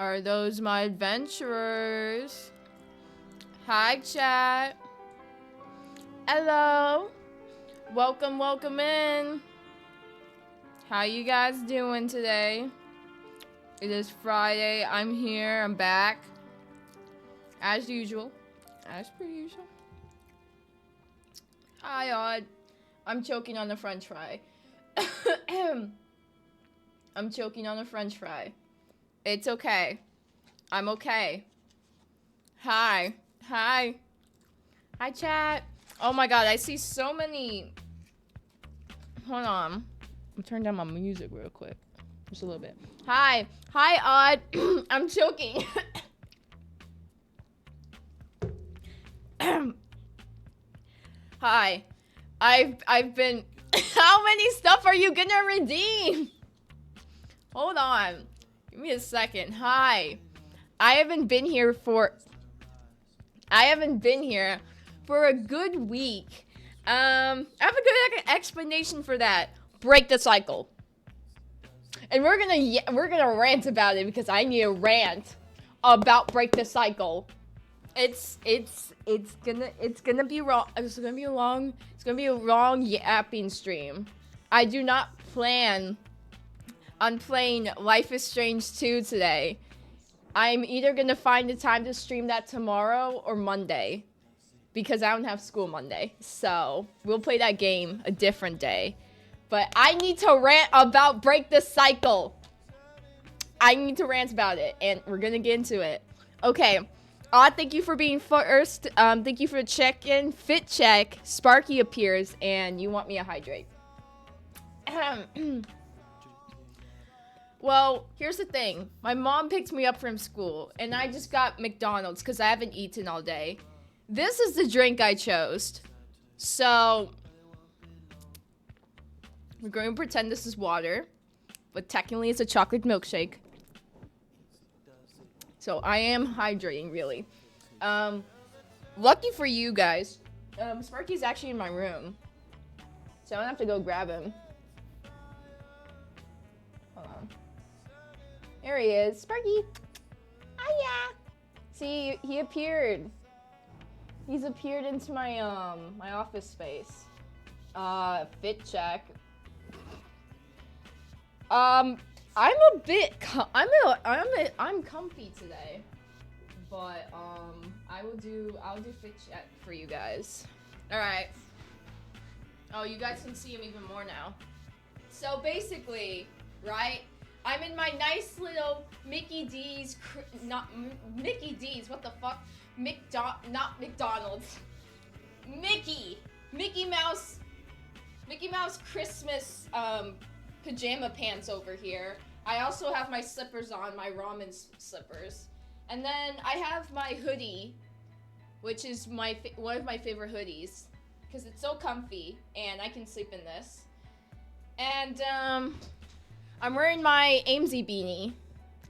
Are those my adventurers? Hi, chat. Hello. Welcome, welcome in. How you guys doing today? It is Friday. I'm here. I'm back. As usual. As per usual. Hi, Odd. I'm choking on a french fry. I'm choking on a french fry. It's okay. I'm okay. Hi. Hi. Hi, chat. Oh my god, I see so many... Hold on. I'm turning down my music real quick. Just a little bit. Hi. Hi, Odd. I'm choking. Hi. I've been... How many stuff are you gonna redeem? Hold on. Give me a second. Hi. I haven't been here for a good week. I have a good explanation for that. Break the cycle. And we're gonna rant about it because I need a rant about break the cycle. It's gonna be wrong. It's gonna be a long yapping stream. I do not plan on playing Life is Strange 2 today. I'm either gonna find the time to stream that tomorrow or Monday, because I don't have school Monday. So we'll play that game a different day. But I need to rant about Break the Cycle. I need to rant about it, and we're gonna get into it. Okay. Thank you for being first. Thank you for the check-in. Fit check. Sparky appears, and you want me to hydrate. Well, here's the thing. My mom picked me up from school, and I just got McDonald's because I haven't eaten all day. This is the drink I chose. So, we're going to pretend this is water, but technically it's a chocolate milkshake. So, I am hydrating, really. Lucky for you guys, Sparky's actually in my room, so I don't have to go grab him. Hold on. There he is. Sparky! Hiya! See, he appeared. He's appeared into my my office space. Fit check. I'm a bit I'm comfy today. But I'll do fit check for you guys. All right. Oh, you guys can see him even more now. So basically, right? I'm in my nice little Mickey D's, not Mickey D's, what the fuck? Not McDonald's. Mickey Mouse Christmas pajama pants over here. I also have my slippers on, my ramen slippers. And then I have my hoodie, which is one of my favorite hoodies, because it's so comfy and I can sleep in this. And I'm wearing my AMZ beanie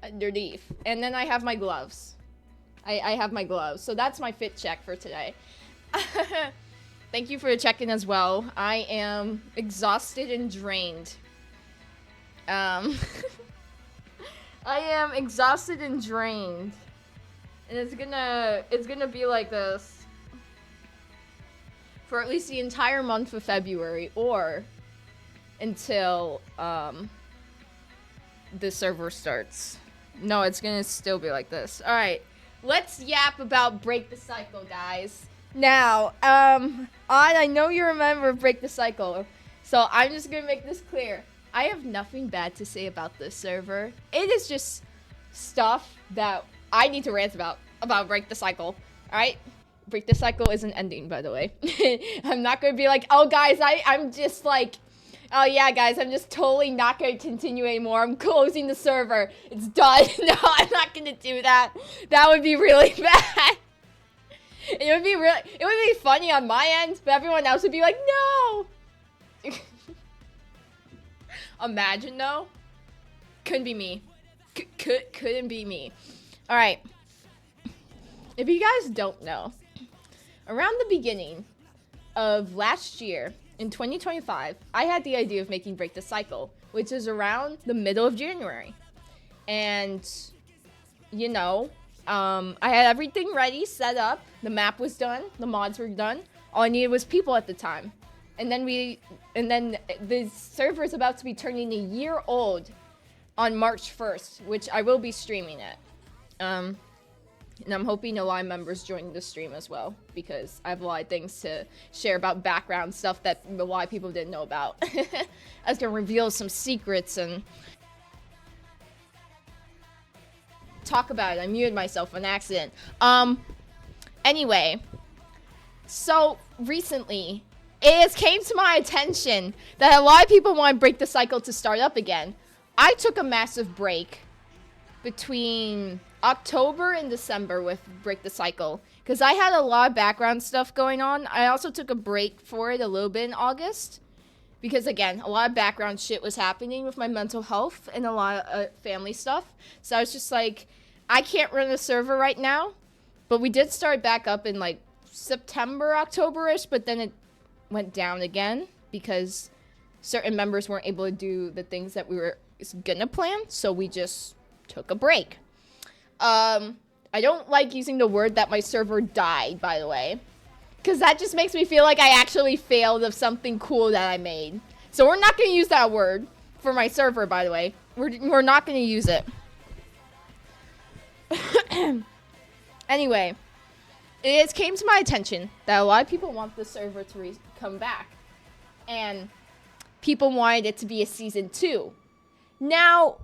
underneath, and then I have my gloves. I have my gloves, so that's my fit check for today. Thank you for checking as well. I am exhausted and drained. I am exhausted and drained, and it's gonna be like this for at least the entire month of February, or until the server starts. No, it's gonna still be like this. All right, let's yap about Break the Cycle, guys. Now, I know you remember Break the Cycle, so I'm just gonna make this clear. I have nothing bad to say about this server. It is just stuff that I need to rant about Break the Cycle. All right, Break the Cycle isn't ending, by the way. I'm not gonna be like, oh guys, I'm just like, oh yeah, guys, I'm just totally not going to continue anymore. I'm closing the server. It's done. No, I'm not going to do that. That would be really bad. It would be funny on my end, but everyone else would be like, no. Imagine though. Couldn't be me. Couldn't be me. All right. If you guys don't know, around the beginning of last year, in 2025, I had the idea of making Break the Cycle, which is around the middle of January. And you know, I had everything ready, set up. The map was done. The mods were done. All I needed was people at the time. And then the server is about to be turning a year old on March 1st, which I will be streaming it. And I'm hoping a lot of members join the stream as well, because I have a lot of things to share about background stuff that a lot of people didn't know about. I was gonna reveal some secrets and talk about it. I muted myself on accident. Anyway, so recently it came to my attention that a lot of people want to break the cycle to start up again. I took a massive break between October and December with Break the Cycle, because I had a lot of background stuff going on. I also took a break for it a little bit in August, because again, a lot of background shit was happening with my mental health and a lot of family stuff. So I was just like, I can't run a server right now. But we did start back up in like September, October-ish, but then it went down again because certain members weren't able to do the things that we were gonna plan, so we just took a break. I don't like using the word that my server died, by the way, because that just makes me feel like I actually failed of something cool that I made. So we're not going to use that word for my server, by the way. We're not going to use it. Anyway, it came to my attention that a lot of people want the server to come back, and people wanted it to be a season 2. Now,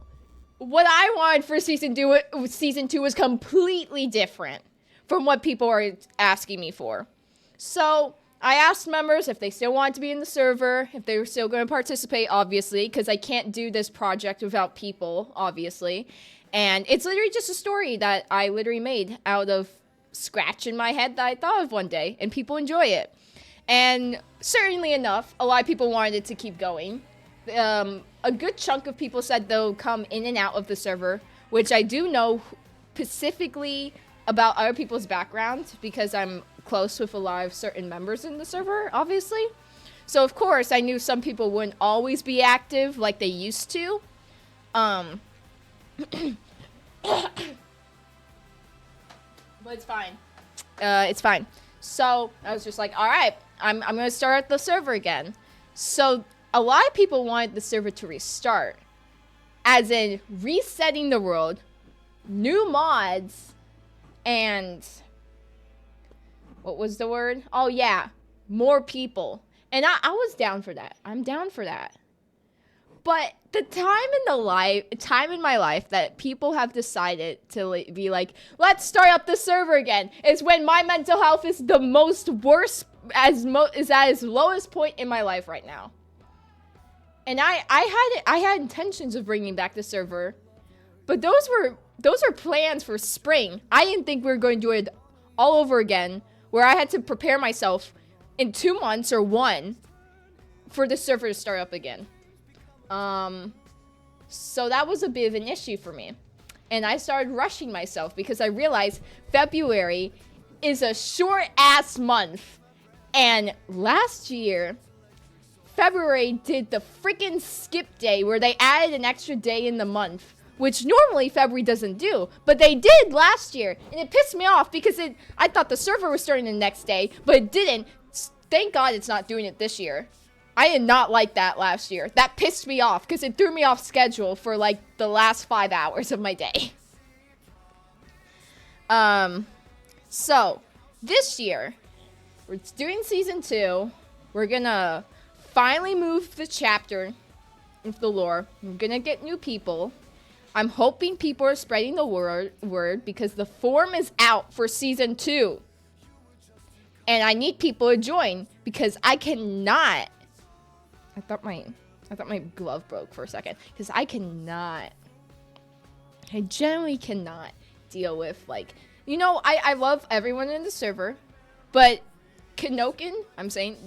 what I wanted for season 2 was completely different from what people are asking me for. So I asked members if they still wanted to be in the server, if they were still going to participate, obviously, because I can't do this project without people, obviously. And it's literally just a story that I literally made out of scratch in my head that I thought of one day, and people enjoy it. And certainly enough, a lot of people wanted it to keep going. A good chunk of people said they'll come in and out of the server, which I do know specifically about other people's backgrounds because I'm close with a lot of certain members in the server, obviously. So of course, I knew some people wouldn't always be active like they used to. But it's fine. It's fine. So I was just like, all right, I'm going to start the server again. So a lot of people wanted the server to restart, as in resetting the world, new mods, and what was the word? Oh yeah, more people. And I was down for that. I'm down for that. But the time in my life that people have decided to be like, let's start up the server again, is when my mental health is the is at its lowest point in my life right now. And I had intentions of bringing back the server, but those were plans for spring. I didn't think we were going to do it all over again, where I had to prepare myself in 2 months or 1 for the server to start up again. So that was a bit of an issue for me. And I started rushing myself because I realized February is a short-ass month. And last year, February did the freaking skip day where they added an extra day in the month, which normally February doesn't do, but they did last year, and it pissed me off because I thought the server was starting the next day, but it didn't. Thank God it's not doing it this year. I did not like that last year. That pissed me off because it threw me off schedule for like the last 5 hours of my day. So this year we're doing season 2. We're gonna finally move the chapter of the lore. We're gonna get new people. I'm hoping people are spreading the word because the form is out for season 2. And I need people to join because I cannot. I thought my glove broke for a second because I generally cannot deal with, like, you know, I love everyone in the server, but Kanokin, I'm saying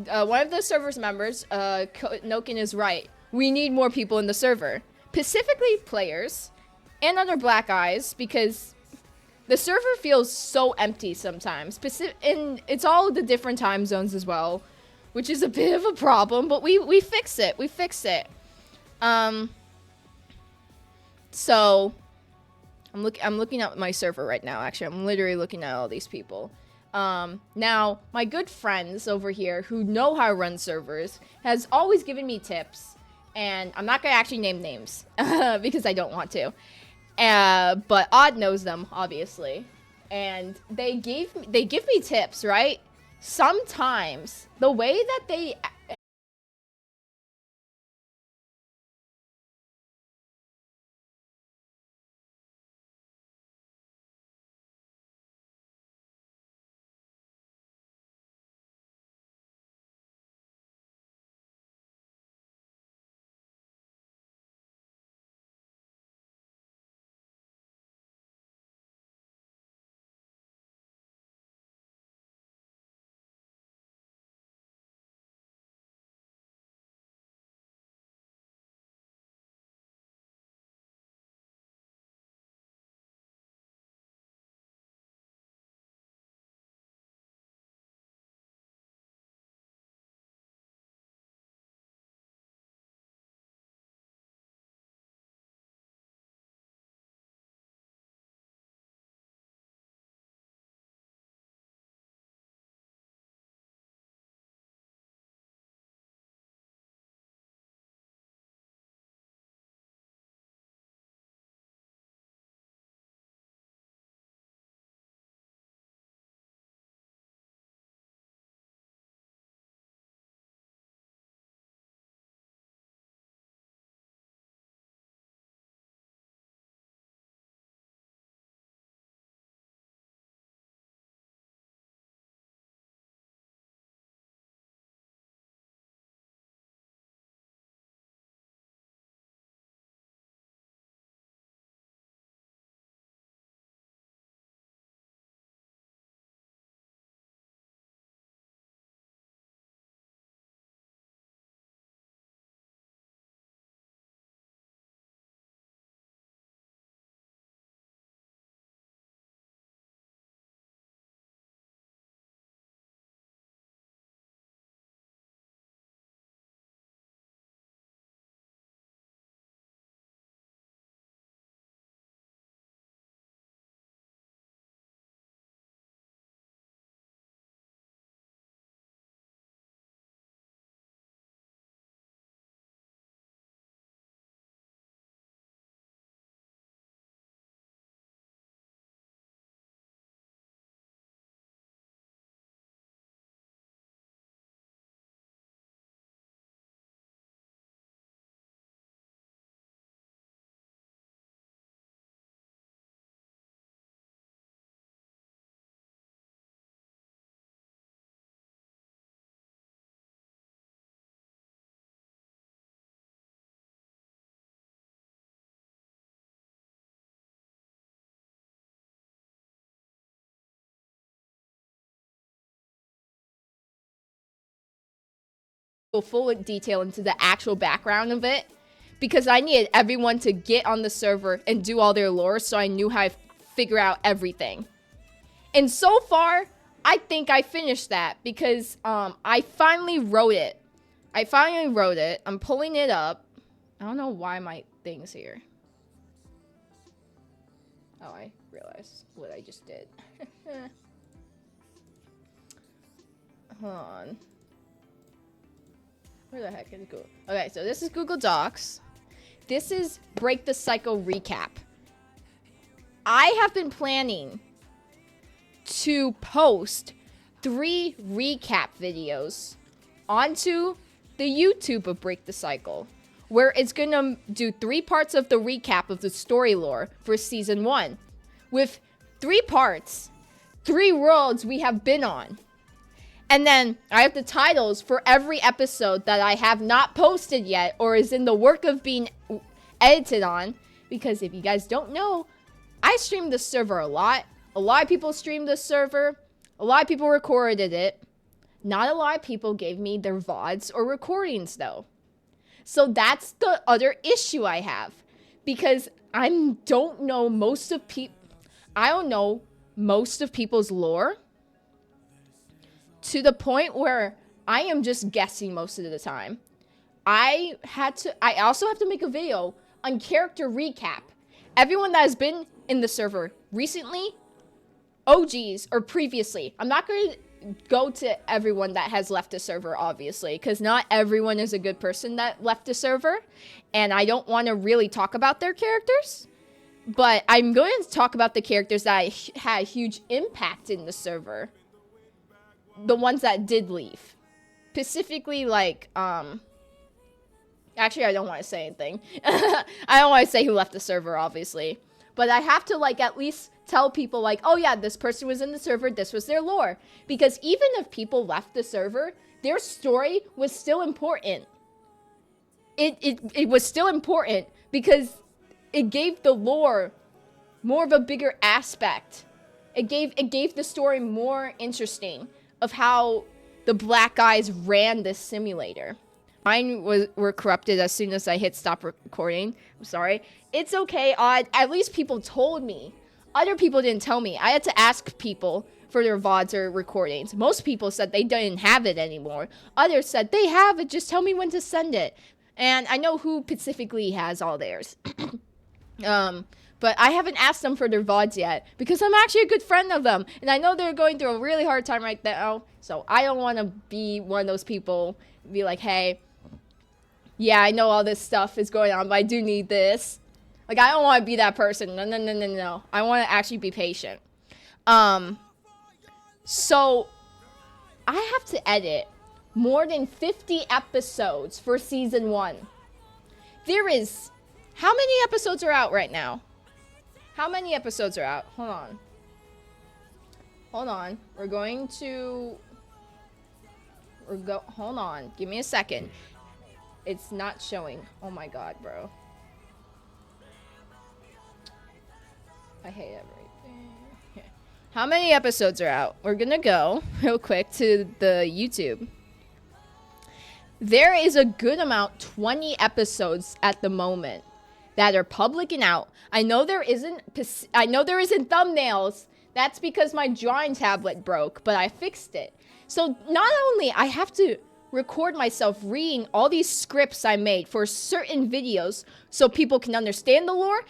that, one of the server's members, Kanokin is right. We need more people in the server, specifically players and other black eyes, because the server feels so empty sometimes. And it's all the different time zones as well, which is a bit of a problem, but we fix it. We fix it. So I'm looking at my server right now. Actually, I'm literally looking at all these people. Now, my good friends over here who know how to run servers has always given me tips. And I'm not going to actually name names because I don't want to. But Odd knows them, obviously. And they give me tips, right? Sometimes the way that they go full detail into the actual background of it because I needed everyone to get on the server and do all their lore so I knew how to figure out everything. And so far, I think I finished that because I finally wrote it. I'm pulling it up. I don't know why my thing's here. Oh, I realized what I just did. Hold on. Where the heck is Google? Okay, so this is Google Docs. This is Break the Cycle Recap. I have been planning to post 3 recap videos onto the YouTube of Break the Cycle, where it's gonna do 3 parts of the recap of the story lore for season 1, with 3 parts, 3 worlds we have been on. And then I have the titles for every episode that I have not posted yet or is in the work of being edited on. Because if you guys don't know, I stream this server a lot. A lot of people stream this server. A lot of people recorded it. Not a lot of people gave me their VODs or recordings though. So that's the other issue I have. Because I don't know most of people's lore. To the point where I am just guessing most of the time. I also have to make a video on character recap. Everyone that has been in the server recently, OGs, or previously. I'm not going to go to everyone that has left the server, obviously, because not everyone is a good person that left the server, and I don't want to really talk about their characters, but I'm going to talk about the characters that had a huge impact in the server, the ones that did leave. Specifically, like, actually, I don't want to say anything. I don't want to say who left the server, obviously, but I have to, like, at least tell people, like, oh yeah, this person was in the server, this was their lore. Because even if people left the server, their story was still important. It was still important because it gave the lore more of a bigger aspect. It gave the story more interesting of how the black guys ran this simulator. Mine were corrupted as soon as I hit stop recording. I'm sorry. It's okay, at least people told me. Other people didn't tell me. I had to ask people for their VODs or recordings. Most people said they didn't have it anymore. Others said they have it, just tell me when to send it. And I know who specifically has all theirs. But I haven't asked them for their VODs yet because I'm actually a good friend of them. And I know they're going through a really hard time right now. So I don't want to be one of those people, be like, hey, yeah, I know all this stuff is going on, but I do need this. Like, I don't want to be that person. No. I want to actually be patient. So, I have to edit more than 50 episodes for season 1. How many episodes are out right now? How many episodes are out? Hold on. Hold on. Give me a second. It's not showing. Oh my god, bro. I hate everything. Okay. How many episodes are out? We're gonna go real quick to the YouTube. There is a good amount, 20 episodes at the moment that are public and out. I know there isn't thumbnails. That's because my drawing tablet broke, but I fixed it. So not only I have to record myself reading all these scripts I made for certain videos so people can understand the lore,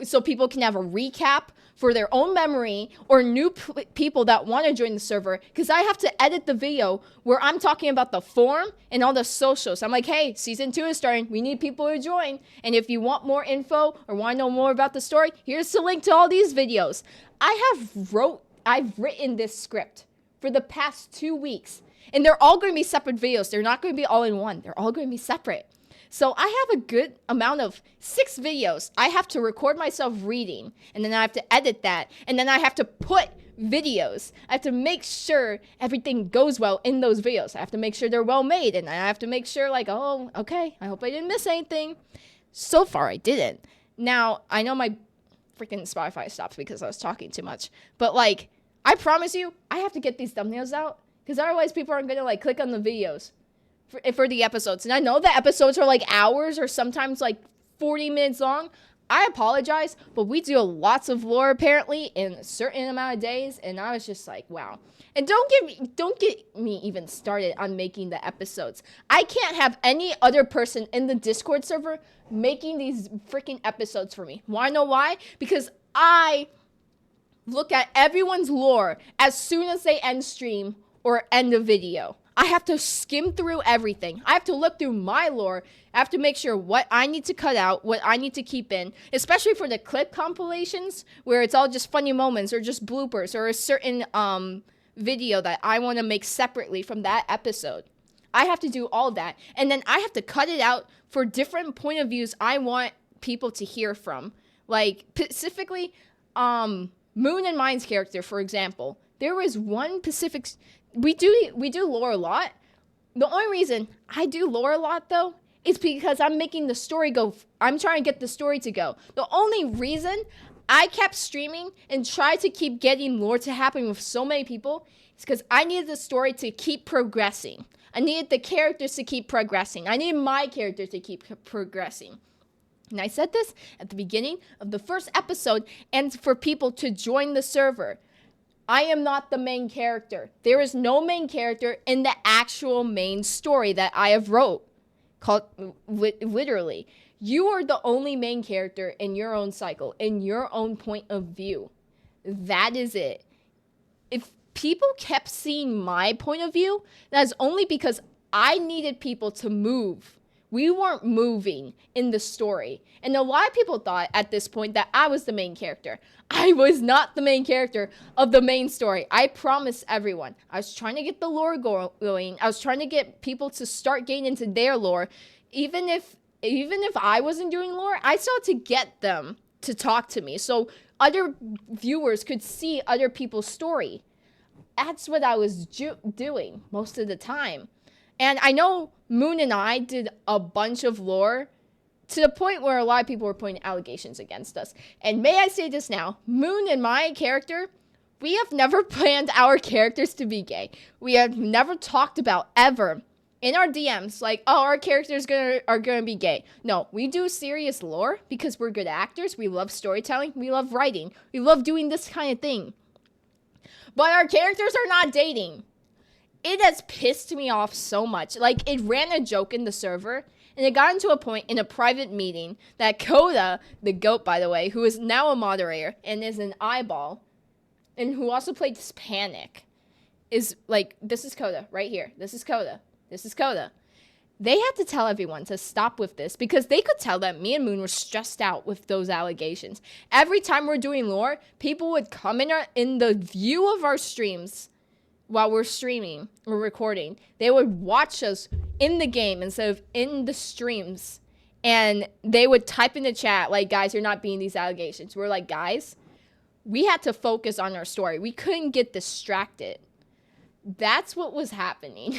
so people can have a recap for their own memory, or new people that want to join the server, because I have to edit the video where I'm talking about the forum and all the socials. I'm like, hey, season 2 is starting. We need people to join. And if you want more info or want to know more about the story, here's the link to all these videos. I've written this script for the past 2 weeks. And they're all going to be separate videos. They're not going to be all in one. They're all going to be separate. So I have a good amount of 6 videos. I have to record myself reading. And then I have to edit that. And then I have to put videos. I have to make sure everything goes well in those videos. I have to make sure they're well made. And I have to make sure, like, oh, okay, I hope I didn't miss anything. So far, I didn't. Now, I know my freaking Spotify stopped because I was talking too much. But, like, I promise you, I have to get these thumbnails out. Because otherwise people aren't going to, like, click on the videos for the episodes. And I know the episodes are, like, hours or sometimes, like, 40 minutes long. I apologize, but we do lots of lore, apparently, in a certain amount of days. And I was just like, wow. And don't get me even started on making the episodes. I can't have any other person in the Discord server making these freaking episodes for me. Want to know why? Because I look at everyone's lore as soon as they end stream or end a video. I have to skim through everything. I have to look through my lore. I have to make sure what I need to cut out, what I need to keep in, especially for the clip compilations where it's all just funny moments or just bloopers or a certain video that I want to make separately from that episode. I have to do all that. And then I have to cut it out for different point of views I want people to hear from. Like, specifically, Moon and Mine's character, for example. There was one specific... We do lore a lot. The only reason I do lore a lot, though, is because I'm making the story go. I'm trying to get the story to go. The only reason I kept streaming and tried to keep getting lore to happen with so many people is because I needed the story to keep progressing. I needed the characters to keep progressing. I needed my characters to keep progressing. And I said this at the beginning of the first episode, and for people to join the server. I am not the main character. There is no main character in the actual main story that I have wrote. Called literally. You are the only main character in your own cycle, in your own point of view. That is it. If people kept seeing my point of view, that's only because I needed people to move. We weren't moving in the story. And a lot of people thought at this point that I was the main character. I was not the main character of the main story. I promised everyone. I was trying to get the lore going. I was trying to get people to start getting into their lore. Even if I wasn't doing lore, I still had to get them to talk to me so other viewers could see other people's story. That's what I was doing most of the time. And I know Moon and I did a bunch of lore to the point where a lot of people were putting allegations against us. And may I say this now, Moon and my character, we have never planned our characters to be gay. We have never talked about ever in our DMs, like, oh, our characters are gonna be gay. No, we do serious lore because we're good actors. We love storytelling. We love writing. We love doing this kind of thing. But our characters are not dating. It has pissed me off so much. Like, it ran a joke in the server, and it got into a point in a private meeting that Coda, the goat, by the way, who is now a moderator and is an eyeball, and who also played Panic, is like, this is Coda right here. This is Coda. This is Coda. They had to tell everyone to stop with this because they could tell that me and Moon were stressed out with those allegations. Every time we're doing lore, people would come in the view of our streams while we're streaming or recording. They would watch us in the game instead of in the streams. And they would type in the chat, like, guys, you're not being these allegations. We're like, guys, we had to focus on our story. We couldn't get distracted. That's what was happening.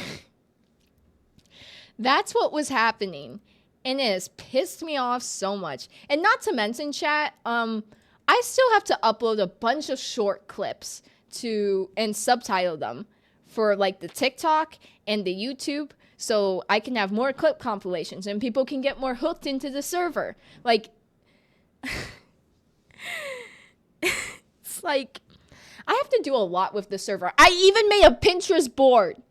That's what was happening. And it has pissed me off so much. And not to mention, chat, I still have to upload a bunch of short clips and subtitle them for like the TikTok and the YouTube so I can have more clip compilations and people can get more hooked into the server. Like, it's like, I have to do a lot with the server. I even made a Pinterest board.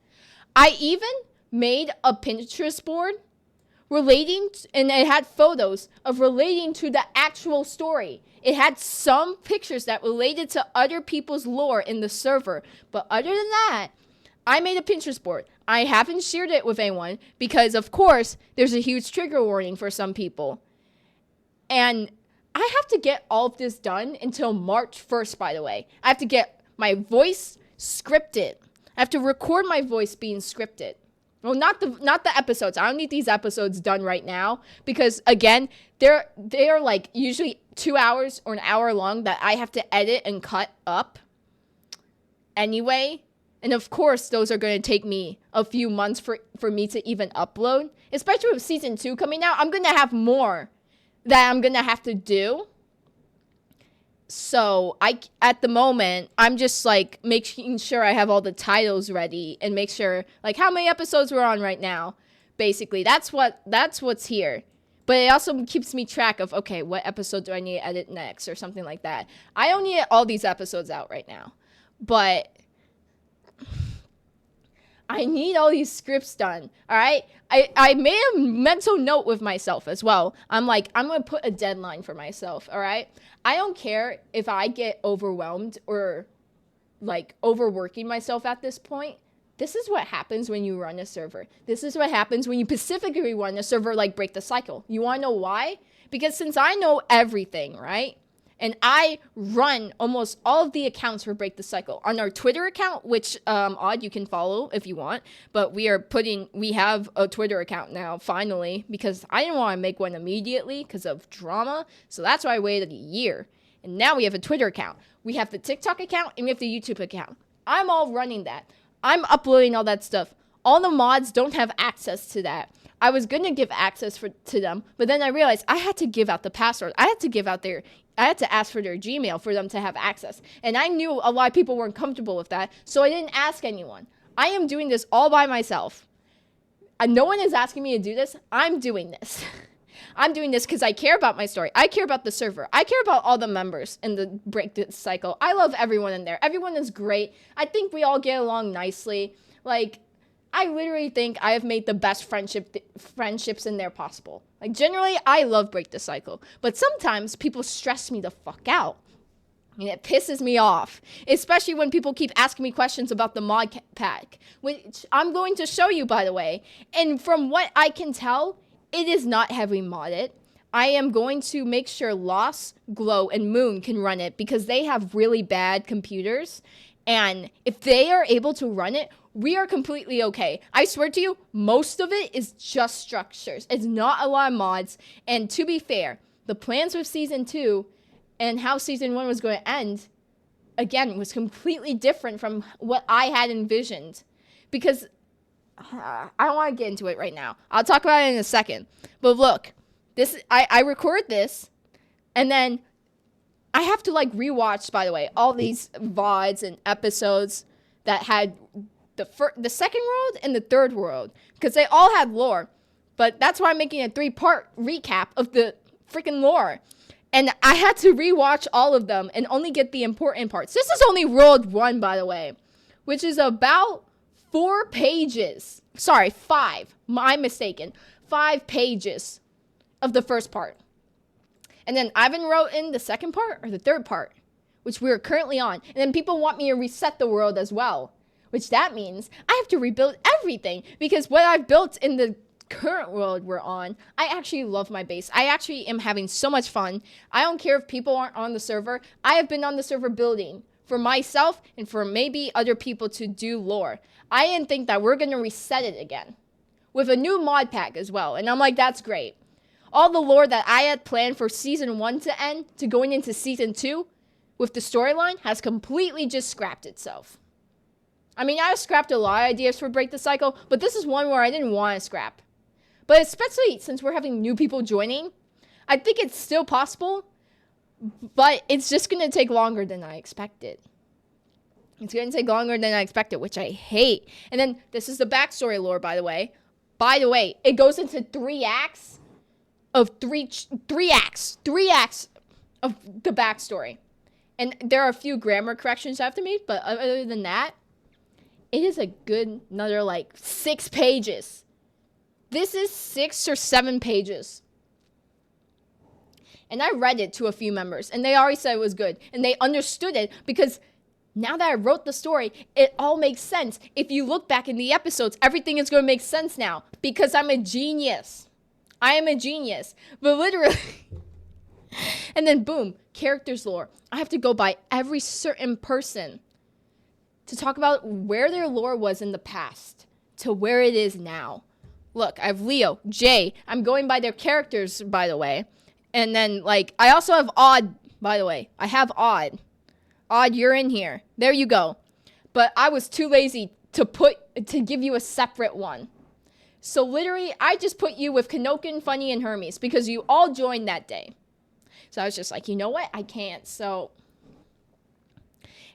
And it had photos of relating to the actual story. It had some pictures that related to other people's lore in the server. But other than that, I made a Pinterest board. I haven't shared it with anyone because, of course, there's a huge trigger warning for some people. And I have to get all of this done until March 1st, by the way. I have to get my voice scripted. I have to record my voice being scripted. Well, not the episodes. I don't need these episodes done right now because, again, they are like usually 2 hours or an hour long that I have to edit and cut up anyway. And of course, those are going to take me a few months for me to even upload. Especially with season 2 coming out, I'm going to have more that I'm going to have to do. So at the moment, I'm just like making sure I have all the titles ready and make sure like how many episodes we're on right now. Basically, that's what's here. But it also keeps me track of, okay, what episode do I need to edit next or something like that. I don't need all these episodes out right now, but I need all these scripts done. All right. I made a mental note with myself as well. I'm like, I'm going to put a deadline for myself. All right. I don't care if I get overwhelmed or like overworking myself at this point. This is what happens when you run a server. This is what happens when you specifically run a server like Break the Cycle. You want to know why? Because since I know everything, right? And I run almost all of the accounts for Break the Cycle. On our Twitter account, which, Odd, you can follow if you want. But we have a Twitter account now, finally. Because I didn't want to make one immediately because of drama. So that's why I waited a year. And now we have a Twitter account. We have the TikTok account and we have the YouTube account. I'm all running that. I'm uploading all that stuff. All the mods don't have access to that. I was going to give access to them. But then I realized I had to give out the password. I had to ask for their Gmail for them to have access. And I knew a lot of people weren't comfortable with that, so I didn't ask anyone. I am doing this all by myself. And no one is asking me to do this. I'm doing this. I'm doing this because I care about my story. I care about the server. I care about all the members in the Break the Cycle. I love everyone in there. Everyone is great. I think we all get along nicely. Like, I literally think I have made the best friendships in there possible. Like, generally, I love Break the Cycle. But sometimes people stress me the fuck out. And it pisses me off. Especially when people keep asking me questions about the mod pack. Which I'm going to show you, by the way. And from what I can tell, it is not heavily modded. I am going to make sure Lost, Glow, and Moon can run it. Because they have really bad computers. And if they are able to run it, we are completely okay. I swear to you, most of it is just structures. It's not a lot of mods. And to be fair, the plans with Season 2 and how Season 1 was going to end, again, was completely different from what I had envisioned. Because, I don't want to get into it right now. I'll talk about it in a second. But look, I record this, and then I have to, like, rewatch, by the way, all these VODs and episodes that had the second world and the third world. Because they all had lore. But that's why I'm making a 3-part recap of the freaking lore. And I had to rewatch all of them and only get the important parts. This is only World 1, by the way, which is about 4 pages. Sorry, 5. I'm mistaken. 5 pages of the first part. And then Ivan wrote in the second part or the third part, which we're currently on. And then people want me to reset the world as well, which that means I have to rebuild everything because what I've built in the current world we're on, I actually love my base. I actually am having so much fun. I don't care if people aren't on the server. I have been on the server building for myself and for maybe other people to do lore. I didn't think that we're going to reset it again with a new mod pack as well. And I'm like, that's great. All the lore that I had planned for Season 1 to end to going into Season 2 with the storyline has completely just scrapped itself. I mean, I've scrapped a lot of ideas for Break the Cycle, but this is one where I didn't want to scrap. But especially since we're having new people joining, I think it's still possible, but it's just going to take longer than I expected. It's going to take longer than I expected, which I hate. And then this is the backstory lore, by the way. By the way, it goes into 3 acts of 3 acts of the backstory. And there are a few grammar corrections I have to make, but other than that, it is a good another like 6 pages. This is 6 or 7 pages. And I read it to a few members, and they already said it was good. And they understood it because now that I wrote the story, it all makes sense. If you look back in the episodes, everything is going to make sense now because I'm a genius. I am a genius. But literally... and then boom, characters lore. I have to go by every certain person to talk about where their lore was in the past to where it is now. Look, I have Leo, Jay. I'm going by their characters, by the way. And then, like, I also have Odd, by the way. I have Odd. Odd, you're in here. There you go. But I was too lazy to give you a separate one. So literally, I just put you with Kanokin, Funny, and Hermes because you all joined that day. So I was just like, you know what? I can't. So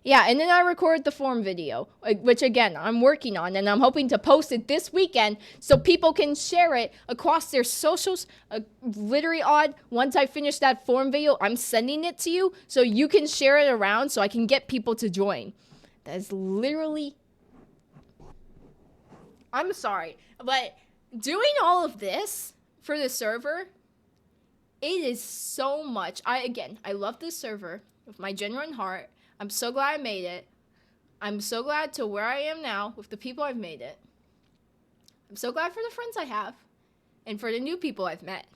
yeah, and then I recorded the form video, which again, I'm working on, and I'm hoping to post it this weekend so people can share it across their socials. Literally Odd, once I finish that form video, I'm sending it to you so you can share it around so I can get people to join. That is literally... I'm sorry, but doing all of this for the server, it is so much. I love this server with my genuine heart. I'm so glad I made it. I'm so glad to where I am now with the people I've made it. I'm so glad for the friends I have and for the new people I've met.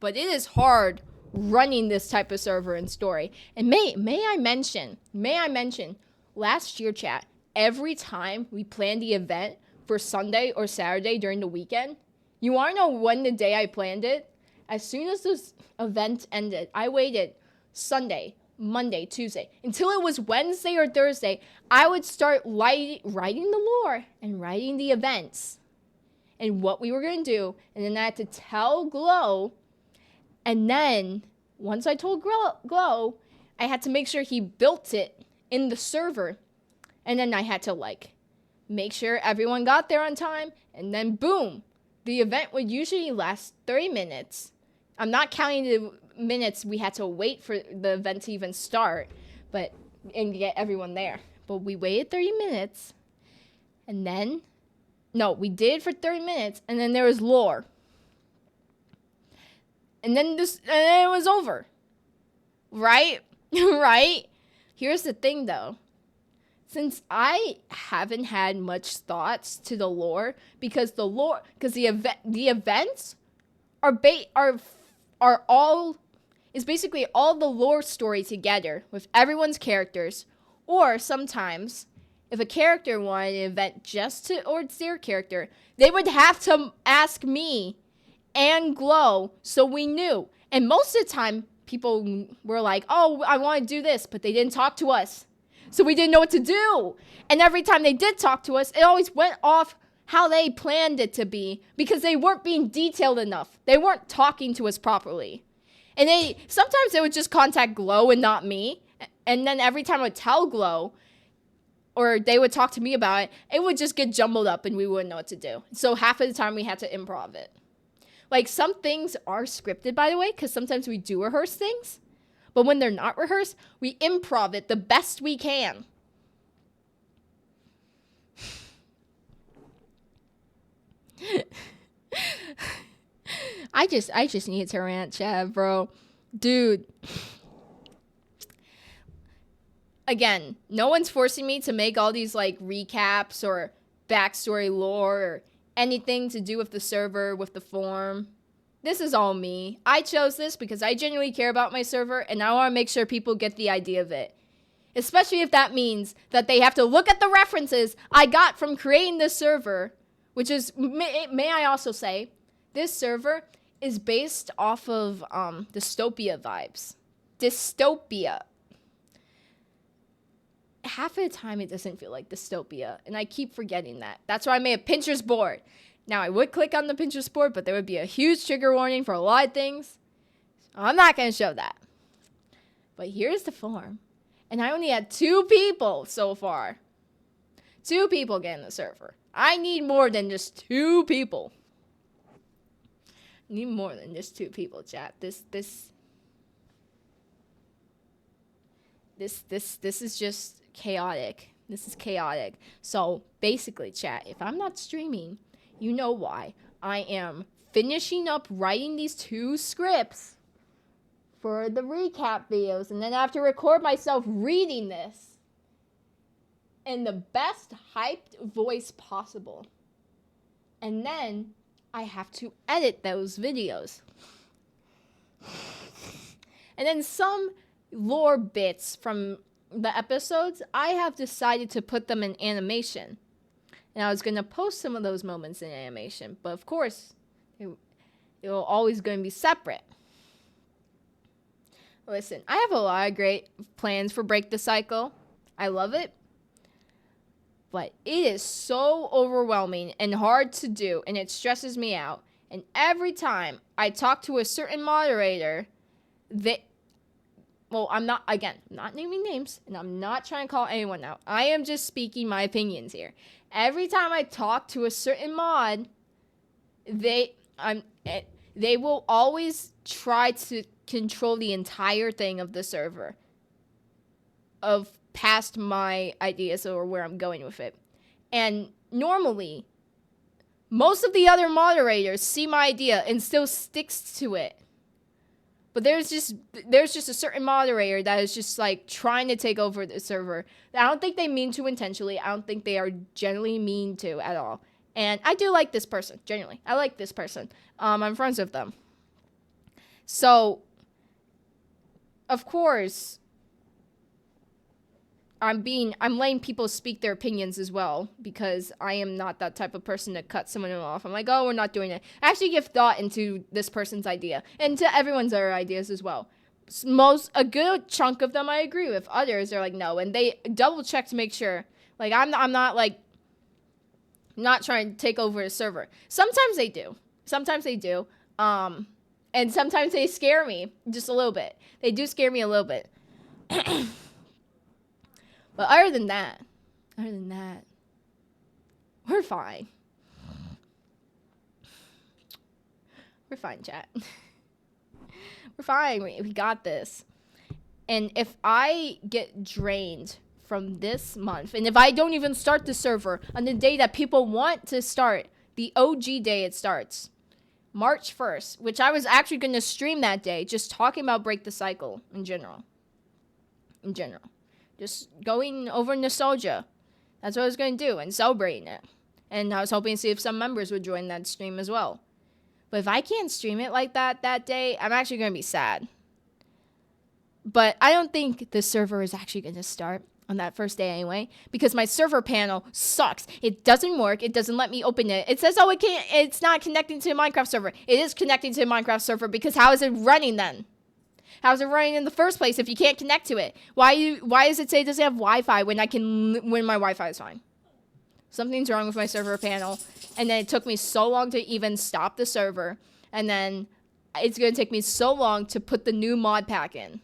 But it is hard running this type of server and story. And may I mention, last year, chat, every time we planned the event for Sunday or Saturday during the weekend, you want to know when the day I planned it? As soon as this event ended, I waited Sunday, Monday, Tuesday, until it was Wednesday or Thursday. I would start writing the lore and writing the events and what we were going to do. And then I had to tell Glow. And then once I told Glow, I had to make sure he built it in the server. And then I had to make sure everyone got there on time. And then boom, the event would usually last 30 minutes. I'm not counting the minutes we had to wait for the event to even start, and get everyone there. But we waited 30 minutes, and then No, we did for 30 minutes, and then there was lore. And then it was over. Right? Right? Here's the thing, though. Since I haven't had much thoughts to the lore, because the events are all is basically all the lore story together with everyone's characters, or sometimes if a character wanted an event just towards their character, they would have to ask me and Glow so we knew. And most of the time, people were like, oh, I want to do this, but they didn't talk to us. So we didn't know what to do. And every time they did talk to us, it always went off how they planned it to be because they weren't being detailed enough. They weren't talking to us properly. And sometimes they would just contact Glow and not me. And then every time I would tell Glow, or they would talk to me about it, it would just get jumbled up and we wouldn't know what to do. So half of the time we had to improv it. Like, some things are scripted, by the way, because sometimes we do rehearse things. But when they're not rehearsed, we improv it the best we can. I just need to rant, Chad, bro. Dude. Again, no one's forcing me to make all these, like, recaps or backstory lore or anything to do with the server, with the form. This is all me. I chose this because I genuinely care about my server, and I want to make sure people get the idea of it. Especially if that means that they have to look at the references I got from creating this server, which is, may I also say, this server is based off of dystopia vibes. Dystopia. Half of the time, it doesn't feel like dystopia, and I keep forgetting that. That's why I made a Pinterest board. Now, I would click on the Pinterest board, but there would be a huge trigger warning for a lot of things. So I'm not going to show that. But here's the form. And I only had 2 people so far. 2 people get in the server. I need more than just 2 people. I need more than just 2 people, chat. This is just chaotic. This is chaotic. So basically, chat, if I'm not streaming, you know why. I am finishing up writing these 2 scripts for the recap videos, and then I have to record myself reading this in the best hyped voice possible. And then I have to edit those videos. And then some lore bits from the episodes, I have decided to put them in animation. And I was going to post some of those moments in animation. But of course, it will always going to be separate. Listen, I have a lot of great plans for Break the Cycle. I love it. But it is so overwhelming and hard to do. And it stresses me out. And every time I talk to a certain moderator, I'm not naming names, and I'm not trying to call anyone out. I am just speaking my opinions here. Every time I talk to a certain mod, they will always try to control the entire thing of the server, of past my ideas or where I'm going with it. And normally, most of the other moderators see my idea and still sticks to it. But there's just a certain moderator that is just like trying to take over the server. I don't think they mean to intentionally. I don't think they are generally mean to at all. And I do like this person, genuinely. I like this person. I'm friends with them. So, of course, I'm letting people speak their opinions as well, because I am not that type of person to cut someone off. I'm like, oh, we're not doing it. I actually give thought into this person's idea, and to everyone's other ideas as well. A good chunk of them I agree with. Others are like, no, and they double check to make sure. Like, I'm not like, not trying to take over the server. Sometimes they do. And sometimes they scare me just a little bit. They do scare me a little bit. But other than that, we're fine. We're fine, chat. We're fine. We got this. And if I get drained from this month, and if I don't even start the server on the day that people want to start, the OG day it starts, March 1st, which I was actually going to stream that day, just talking about Break the Cycle in general. Just going over nostalgia. That's what I was going to do, and celebrating it. And I was hoping to see if some members would join that stream as well. But if I can't stream it like that day, I'm actually going to be sad. But I don't think the server is actually going to start on that first day anyway, because my server panel sucks. It doesn't work. It doesn't let me open it. It says, oh, it's not connecting to the Minecraft server. It is connecting to the Minecraft server, because how is it running then? How is it running in the first place if you can't connect to it? Why does it say it doesn't have Wi-Fi when my Wi-Fi is fine? Something's wrong with my server panel. And then it took me so long to even stop the server. And then it's going to take me so long to put the new mod pack in.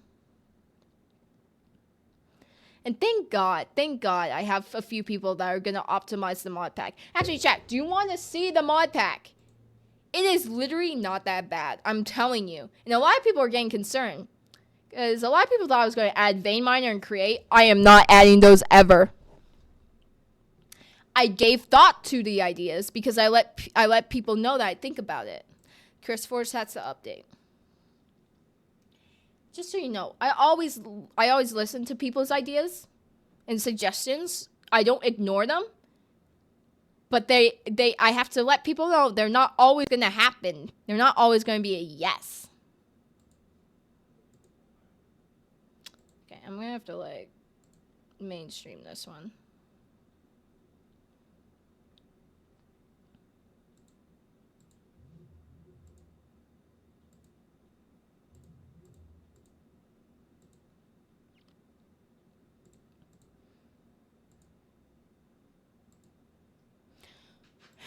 And thank God, I have a few people that are going to optimize the mod pack. Actually, chat, do you want to see the mod pack? It is literally not that bad. I'm telling you. And a lot of people are getting concerned. Because a lot of people thought I was going to add Vein Miner and Create. I am not adding those ever. I gave thought to the ideas because I let people know that I think about it. Chris Force has to update. Just so you know, I always listen to people's ideas and suggestions. I don't ignore them. But I have to let people know they're not always going to happen. They're not always going to be a yes. Okay, I'm going to have to mainstream this one.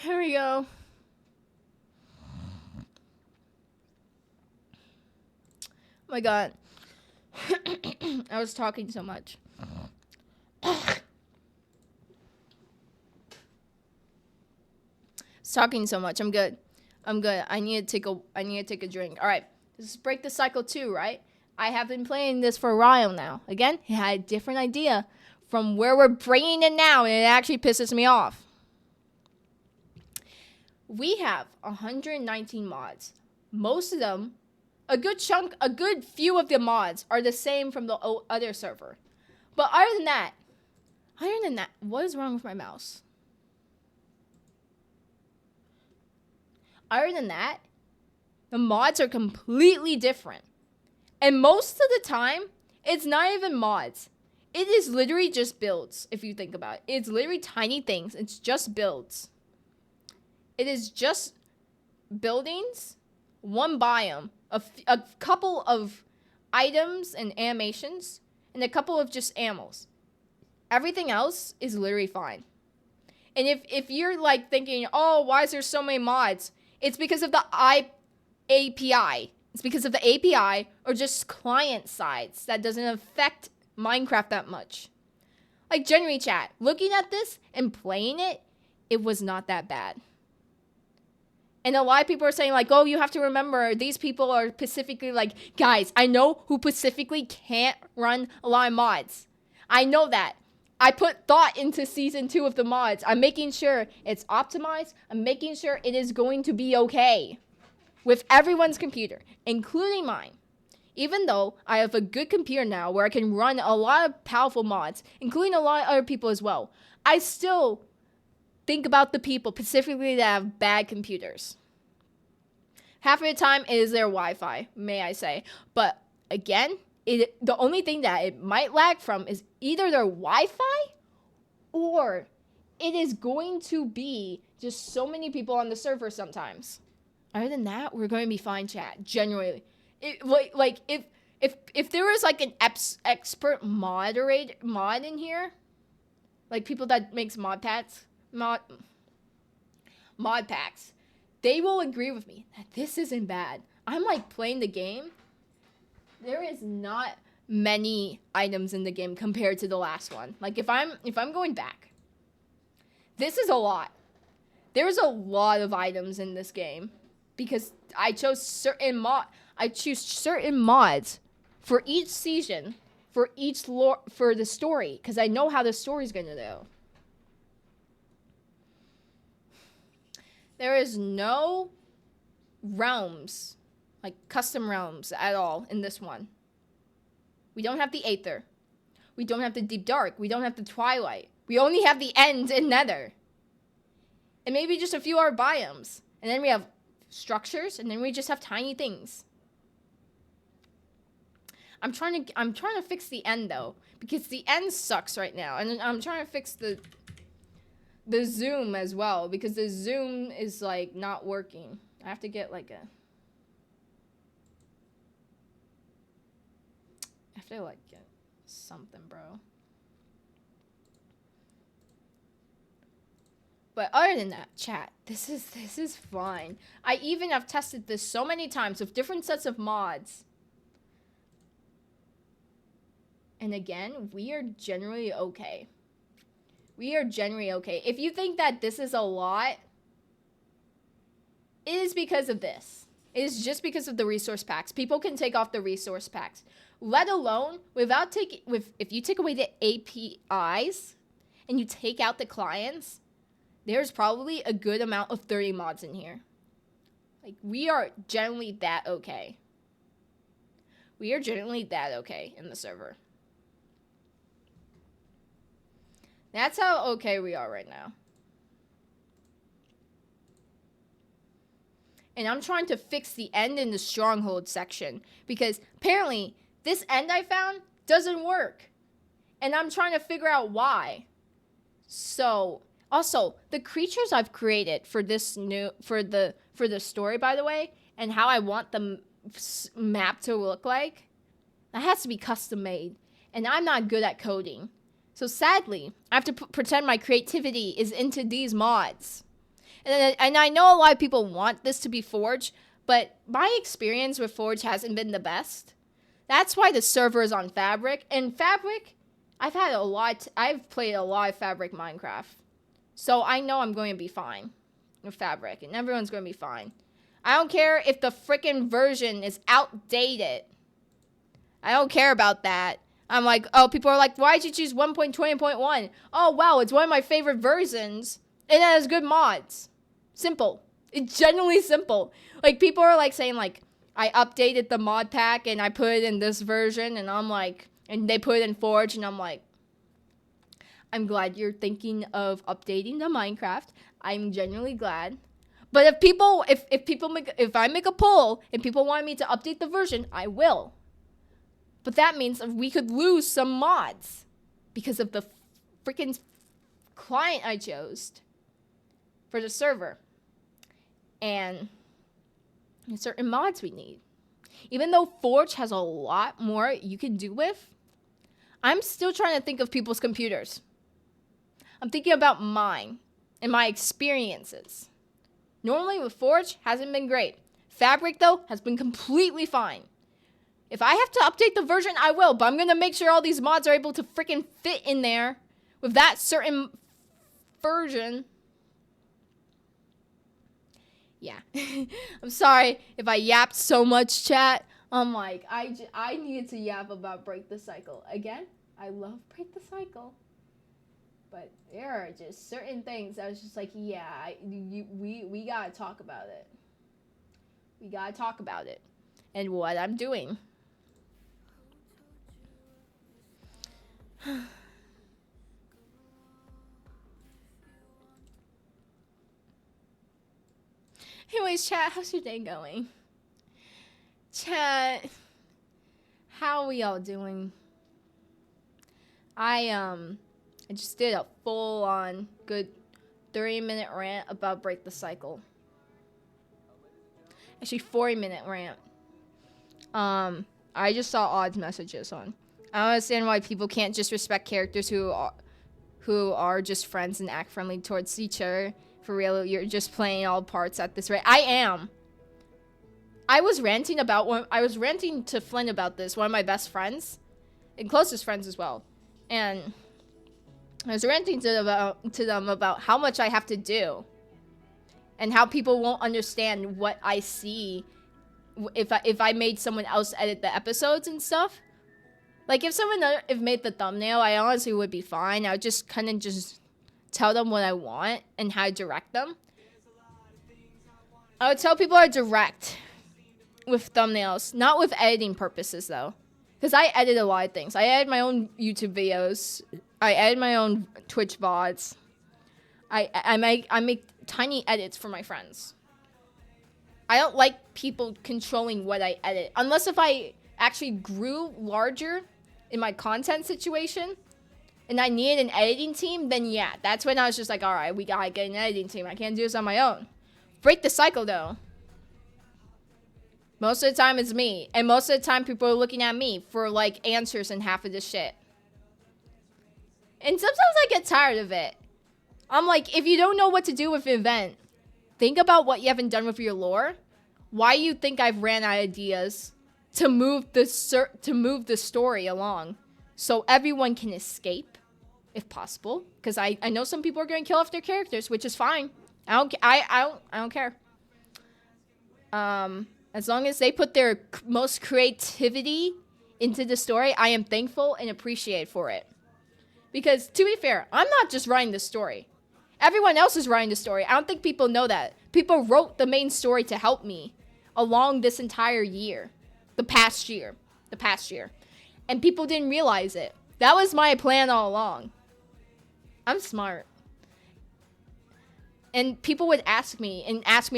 Here we go. Oh my god. I was talking so much. I'm good. I need to take a drink. All right. This is Break the Cycle 2, right? I have been playing this for a while now. Again, it had a different idea from where we're bringing it now, and it actually pisses me off. We have 119 mods. Most of them, a good few of the mods are the same from the other server. But other than that, what is wrong with my mouse? Other than that, the mods are completely different. And most of the time, it's not even mods. It is literally just builds, if you think about it. It's literally tiny things. It's just builds. It is just buildings, one biome, a couple of items and animations, and a couple of just animals. Everything else is literally fine. And if you're thinking, oh, why is there so many mods? It's because of the API. It's because of the API or just client sides that doesn't affect Minecraft that much. Generally, chat, looking at this and playing it, it was not that bad. And a lot of people are saying, oh, you have to remember, these people are specifically guys, I know who specifically can't run a lot of mods. I know that. I put thought into Season 2 of the mods. I'm making sure it's optimized. I'm making sure it is going to be okay with everyone's computer, including mine. Even though I have a good computer now where I can run a lot of powerful mods, including a lot of other people as well, I still think about the people specifically that have bad computers. Half of the time it is their Wi-Fi, may I say. But again, the only thing that it might lag from is either their Wi-Fi or it is going to be just so many people on the server sometimes. Other than that, we're going to be fine, chat. Generally. If there was an expert mod in here, people that makes mod packs, they will agree with me that this isn't bad. I'm playing the game. There is not many items in the game compared to the last one. If I'm going back, this is a lot. There's a lot of items in this game because I choose certain mods for each season for each lore for the story, because I know how the story's gonna go. There is no realms, like custom realms at all in this one. We don't have the Aether. We don't have the Deep Dark. We don't have the Twilight. We only have the End and Nether. And maybe just a few other biomes. And then we have structures, and then we just have tiny things. I'm trying to fix the End though, because the End sucks right now. And I'm trying to fix the zoom as well, because the zoom is like not working. I have to get like a get something, bro. But other than that, chat, this is fine. I even have tested this so many times with different sets of mods. And again, we are generally okay. We are generally okay. If you think that this is a lot, it is because of this. It is just because of the resource packs. People can take off the resource packs. Let alone, if you take away the APIs and you take out the clients, there's probably a good amount of 30 mods in here. Like, we are generally that okay. We are generally that okay in the server. That's how okay we are right now. And I'm trying to fix the End in the stronghold section, because apparently this End I found doesn't work. And I'm trying to figure out why. So, also, the creatures I've created for this for the story, by the way, and how I want the map to look like, that has to be custom made. And I'm not good at coding. So sadly, I have to pretend my creativity is into these mods. And I know a lot of people want this to be Forge, but my experience with Forge hasn't been the best. That's why the server is on Fabric. And Fabric, I've played a lot of Fabric Minecraft. So I know I'm going to be fine with Fabric, and everyone's going to be fine. I don't care if the frickin' version is outdated. I don't care about that. I'm like, oh, people are like, why'd you choose 1.20.1? Oh, wow, it's one of my favorite versions. And it has good mods. Simple. It's genuinely simple. Like, people are like saying, like, I updated the mod pack and I put it in this version. And I'm like, and they put it in Forge. And I'm like, I'm glad you're thinking of updating the Minecraft. I'm genuinely glad. But if I make a poll and people want me to update the version, I will. But that means we could lose some mods because of the freaking client I chose for the server. And certain mods we need. Even though Forge has a lot more you can do with, I'm still trying to think of people's computers. I'm thinking about mine and my experiences. Normally with Forge, hasn't been great. Fabric, though, has been completely fine. If I have to update the version, I will, but I'm going to make sure all these mods are able to freaking fit in there with that certain version. Yeah. I'm sorry if I yapped so much, chat. I'm like, I needed to yap about Break the Cycle. Again, I love Break the Cycle. But there are just certain things I was just like, yeah, we got to talk about it. We got to talk about it. And what I'm doing. Anyways, chat, how's your day going? Chat, how are we all doing? I just did a full-on good 30-minute rant about Break the Cycle. Actually, 40-minute rant. I just saw Odd's messages on. I don't understand why people can't just respect characters who are just friends and act friendly towards each other. For real, you're just playing all parts at this rate. I am. I was ranting to Flynn about this, one of my best friends, and closest friends as well. And I was ranting to them about how much I have to do, and how people won't understand what I see if I made someone else edit the episodes and stuff. Like, if someone if made the thumbnail, I honestly would be fine. I would just kind of just tell them what I want and how to direct them. I would tell people how to direct with thumbnails, not with editing purposes, though. Because I edit a lot of things. I edit my own YouTube videos. I edit my own Twitch VODs. I make tiny edits for my friends. I don't like people controlling what I edit. Unless if I actually grew larger in my content situation and I needed an editing team, then yeah, that's when I was just like, all right, we gotta get an editing team. I can't do this on my own. Break the cycle, though. Most of the time it's me. And most of the time people are looking at me for, like, answers and half of this shit. And sometimes I get tired of it. I'm like, if you don't know what to do with an event, think about what you haven't done with your lore. Why you think I've ran out of ideas to move the story along so everyone can escape, if possible. Because I know some people are going to kill off their characters, which is fine. I don't care. As long as they put their most creativity into the story, I am thankful and appreciated for it. Because, to be fair, I'm not just writing the story. Everyone else is writing the story. I don't think people know that. People wrote the main story to help me along this entire year. The past year. And people didn't realize it. That was my plan all along. I'm smart. And people would ask me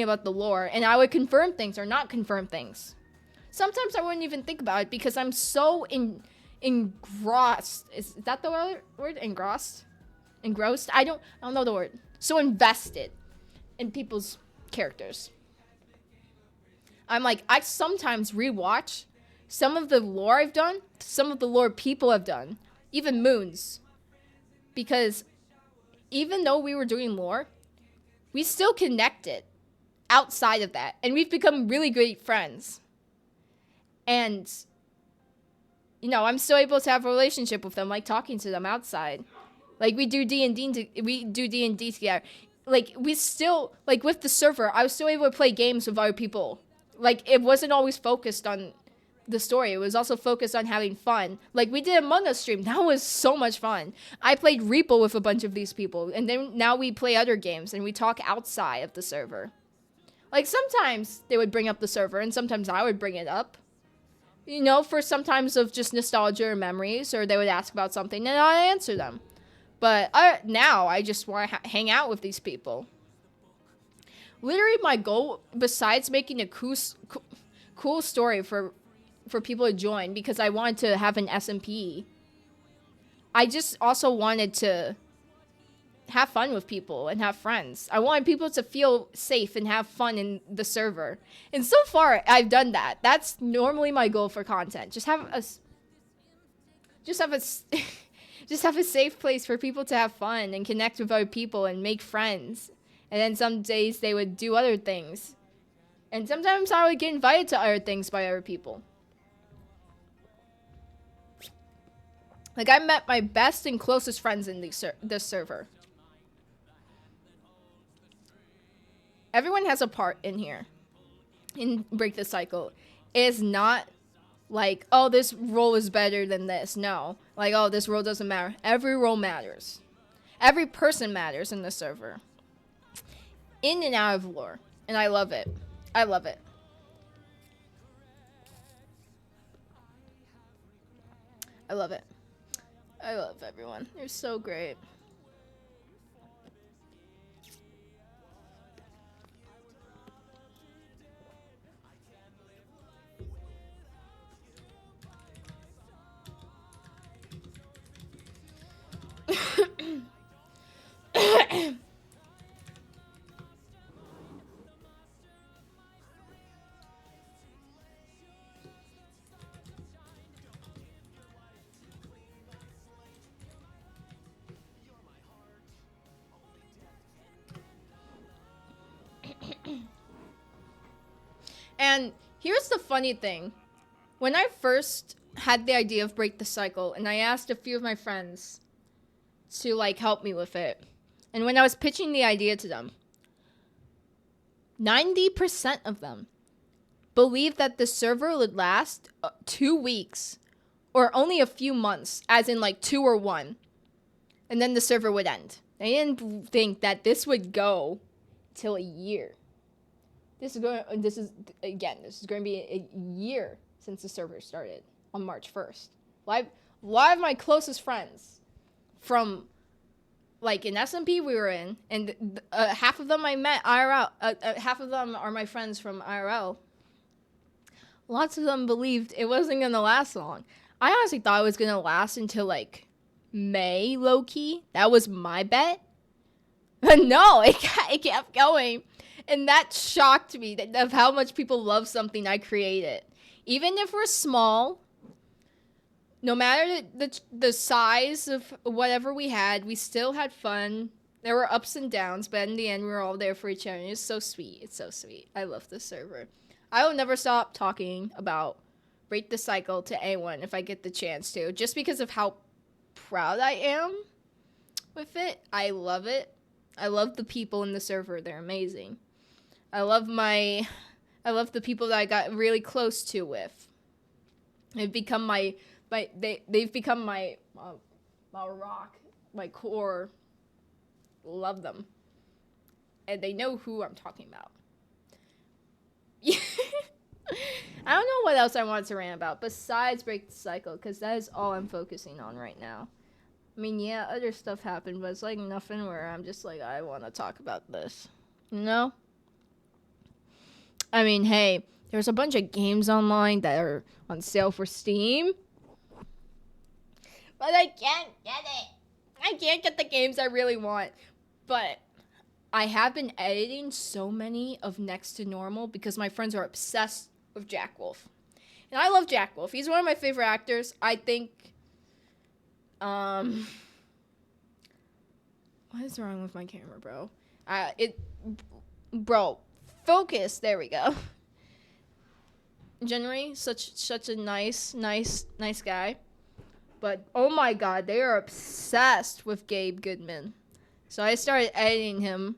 about the lore, and I would confirm things or not confirm things. Sometimes I wouldn't even think about it because I'm so engrossed. Is that the word? Engrossed? Engrossed? I don't know the word. So invested in people's characters. I'm like, I sometimes rewatch some of the lore I've done, some of the lore people have done, even Moons. Because even though we were doing lore, we still connected outside of that. And we've become really great friends. And, you know, I'm still able to have a relationship with them, like talking to them outside. Like, we do D&D together. Like, we still, like, with the server, I was still able to play games with other people. Like, it wasn't always focused on the story. It was also focused on having fun. Like, we did Among Us stream. That was so much fun. I played Repo with a bunch of these people. And then now we play other games and we talk outside of the server. Like, sometimes they would bring up the server and sometimes I would bring it up. You know, for sometimes of just nostalgia or memories, or they would ask about something and I'd answer them. But now I just want to hang out with these people. Literally, my goal, besides making a cool story for people to join, because I wanted to have an SMP, I just also wanted to have fun with people and have friends. I wanted people to feel safe and have fun in the server. And so far, I've done that. That's normally my goal for content. Just have a safe place for people to have fun and connect with other people and make friends. And then some days they would do other things. And sometimes I would get invited to other things by other people. Like, I met my best and closest friends in this server. Everyone has a part in here. In Break the Cycle. It is not like, oh, this role is better than this. No. Like, oh, this role doesn't matter. Every role matters. Every person matters in the server. In and out of lore. And I love it. I love it. I love it. I love everyone. They're so great. And here's the funny thing. When I first had the idea of Break the Cycle, and I asked a few of my friends to, like, help me with it, and when I was pitching the idea to them, 90% of them believed that the server would last 2 weeks or only a few months, as in like 2 or 1, and then the server would end. They didn't think that this would go till a year. This is going to be a year since the server started on March 1st. A lot of my closest friends from, like, in SMP we were in, and half of them I met IRL, half of them are my friends from IRL. Lots of them believed it wasn't going to last long. I honestly thought it was going to last until, like, May, low-key. That was my bet. But no, it kept going. And that shocked me, of how much people love something I created. Even if we're small, no matter the size of whatever we had, we still had fun. There were ups and downs, but in the end, we were all there for each other. It's so sweet. It's so sweet. I love this server. I will never stop talking about Break the Cycle to anyone if I get the chance to, just because of how proud I am with it. I love it. I love the people in the server. They're amazing. I love the people that I got really close to with. They've become they've become my rock, my core. Love them. And they know who I'm talking about. I don't know what else I want to rant about besides Break the Cycle, because that is all I'm focusing on right now. I mean, yeah, other stuff happened, but it's like nothing where I'm just like, I want to talk about this. You know? I mean, hey, there's a bunch of games online that are on sale for Steam. But I can't get it. I can't get the games I really want. But I have been editing so many of Next to Normal because my friends are obsessed with Jack Wolf. And I love Jack Wolf. He's one of my favorite actors. I think, what is wrong with my camera, bro? Bro, focus. There we go. Generally, such a nice guy. But, oh my god, they are obsessed with Gabe Goodman. So I started editing him.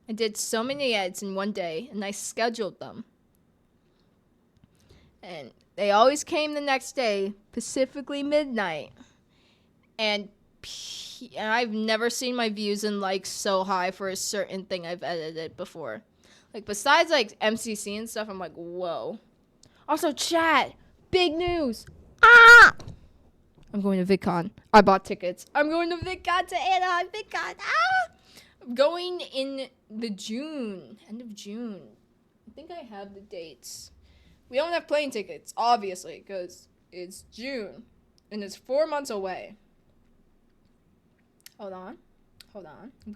I did so many edits in one day, and I scheduled them. And they always came the next day, specifically midnight. And I've never seen my views and likes so high for a certain thing I've edited before. Like, besides, like, MCC and stuff, I'm like, whoa. Also, chat, big news. Ah! I'm going to VidCon. I bought tickets. I'm going to VidCon, to Anaheim VidCon. Ah! I'm going in the end of June. I think I have the dates. We don't have plane tickets, obviously, because it's June. And it's 4 months away. Hold on. I'm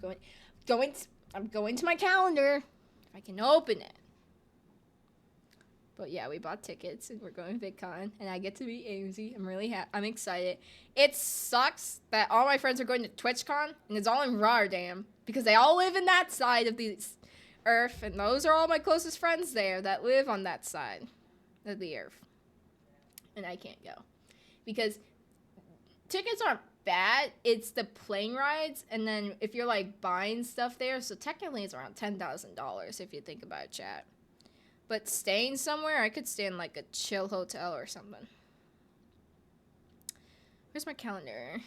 going to my calendar. If I can open it. But yeah, we bought tickets and we're going to VidCon, and I get to meet AMZ. I'm really I'm excited. It sucks that all my friends are going to TwitchCon, and it's all in Rotterdam because they all live in that side of the earth, and those are all my closest friends there that live on that side of the earth. And I can't go because tickets aren't bad. It's the plane rides, and then if you're like buying stuff there, so technically it's around $10,000 if you think about it, chat. But staying somewhere, I could stay in like a chill hotel or something. Where's my calendar?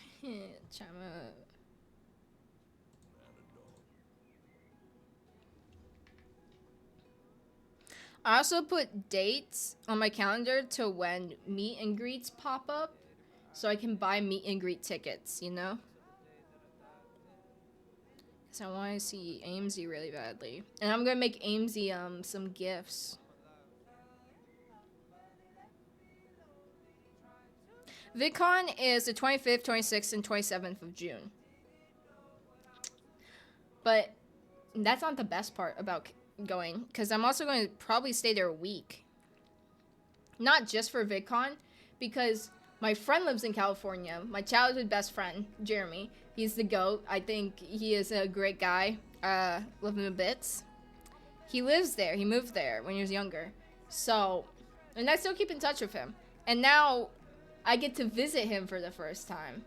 I also put dates on my calendar to when meet and greets pop up, so I can buy meet and greet tickets, you know? Because I want to see AMZ really badly. And I'm going to make AMZ some gifts. VidCon is the 25th, 26th, and 27th of June. But that's not the best part about going, because I'm also going to probably stay there a week. Not just for VidCon, because my friend lives in California. My childhood best friend, Jeremy. He's the GOAT. I think he is a great guy. Love him to bits. He lives there. He moved there when he was younger. So, and I still keep in touch with him. And now I get to visit him for the first time.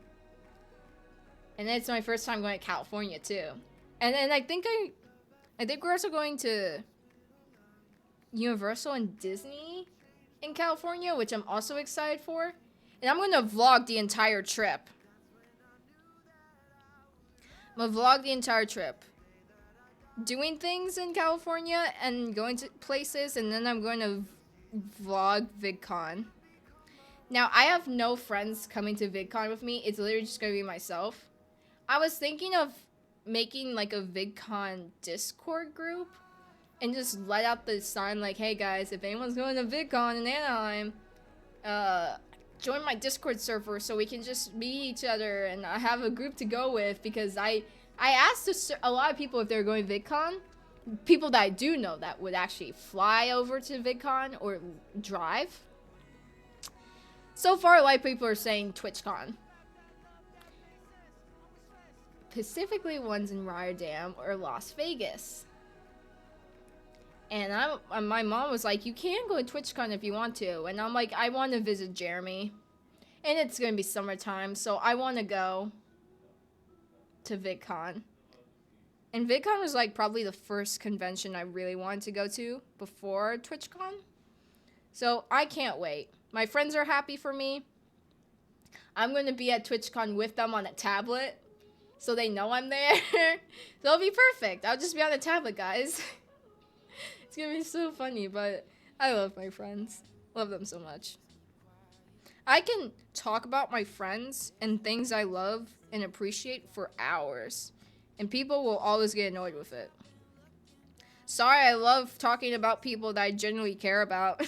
And it's my first time going to California too. And then I think we're also going to Universal and Disney in California, which I'm also excited for. And I'm gonna vlog the entire trip. I'm gonna vlog the entire trip. Doing things in California and going to places, and then I'm going to vlog VidCon. Now, I have no friends coming to VidCon with me. It's literally just gonna be myself. I was thinking of making like a VidCon Discord group and just let out the sign like, hey guys, if anyone's going to VidCon in Anaheim, join my Discord server so we can just meet each other and I have a group to go with, because I asked a lot of people if they're going VidCon. People that I do know that would actually fly over to VidCon or drive. So far, a lot of people are saying TwitchCon. Specifically ones in Rotterdam or Las Vegas. And my mom was like, you can go to TwitchCon if you want to. And I'm like, I want to visit Jeremy. And it's going to be summertime, so I want to go to VidCon. And VidCon was like probably the first convention I really wanted to go to before TwitchCon. So I can't wait. My friends are happy for me. I'm going to be at TwitchCon with them on a tablet, so they know I'm there. So it'll be perfect. I'll just be on a tablet, guys. It's going to be so funny, but I love my friends. Love them so much. I can talk about my friends and things I love and appreciate for hours, and people will always get annoyed with it. Sorry, I love talking about people that I genuinely care about.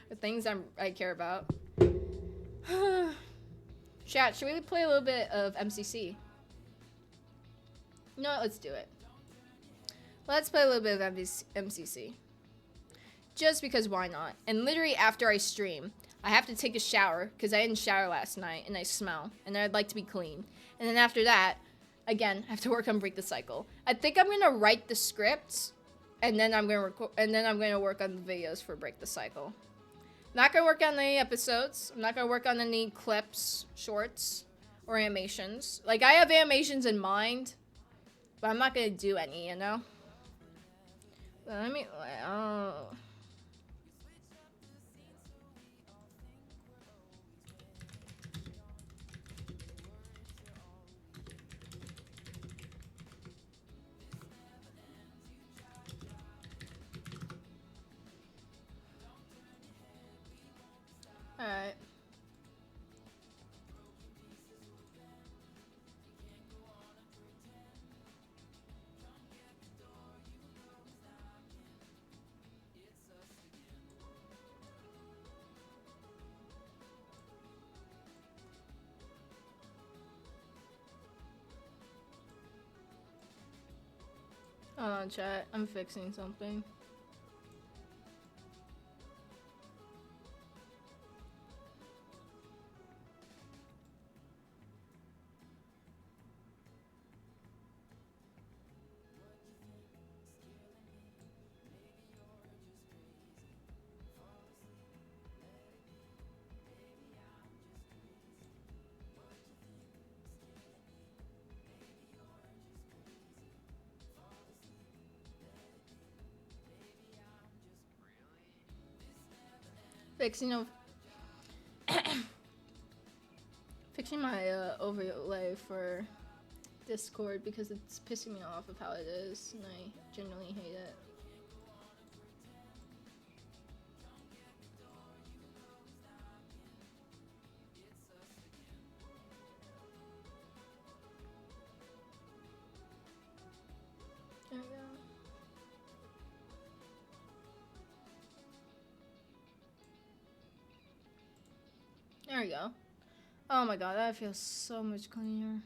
The things I care about. Chat, should we play a little bit of MCC? You know what? Let's do it. Let's play a little bit of MCC. Just because why not? And literally after I stream, I have to take a shower because I didn't shower last night and I smell. And I'd like to be clean. And then after that, again, I have to work on Break the Cycle. I think I'm gonna write the script, and then I'm gonna record, and then I'm gonna work on the videos for Break the Cycle. I'm not gonna work on any episodes. I'm not gonna work on any clips, shorts, or animations. Like, I have animations in mind, but I'm not gonna do any, you know? Let me, oh. Alright. Hold on, chat. I'm fixing something. Fixing my overlay for Discord because it's pissing me off of how it is, and I genuinely hate it. There we go. There we go. Oh my god, that feels so much cleaner.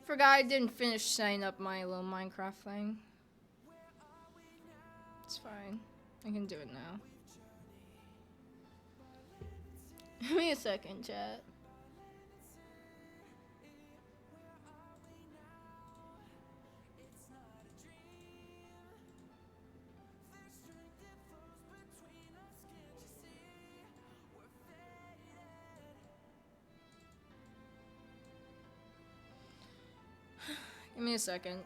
Forgot I didn't finish setting up my little Minecraft thing. It's fine. I can do it now. Give me a second, chat. Give me a second.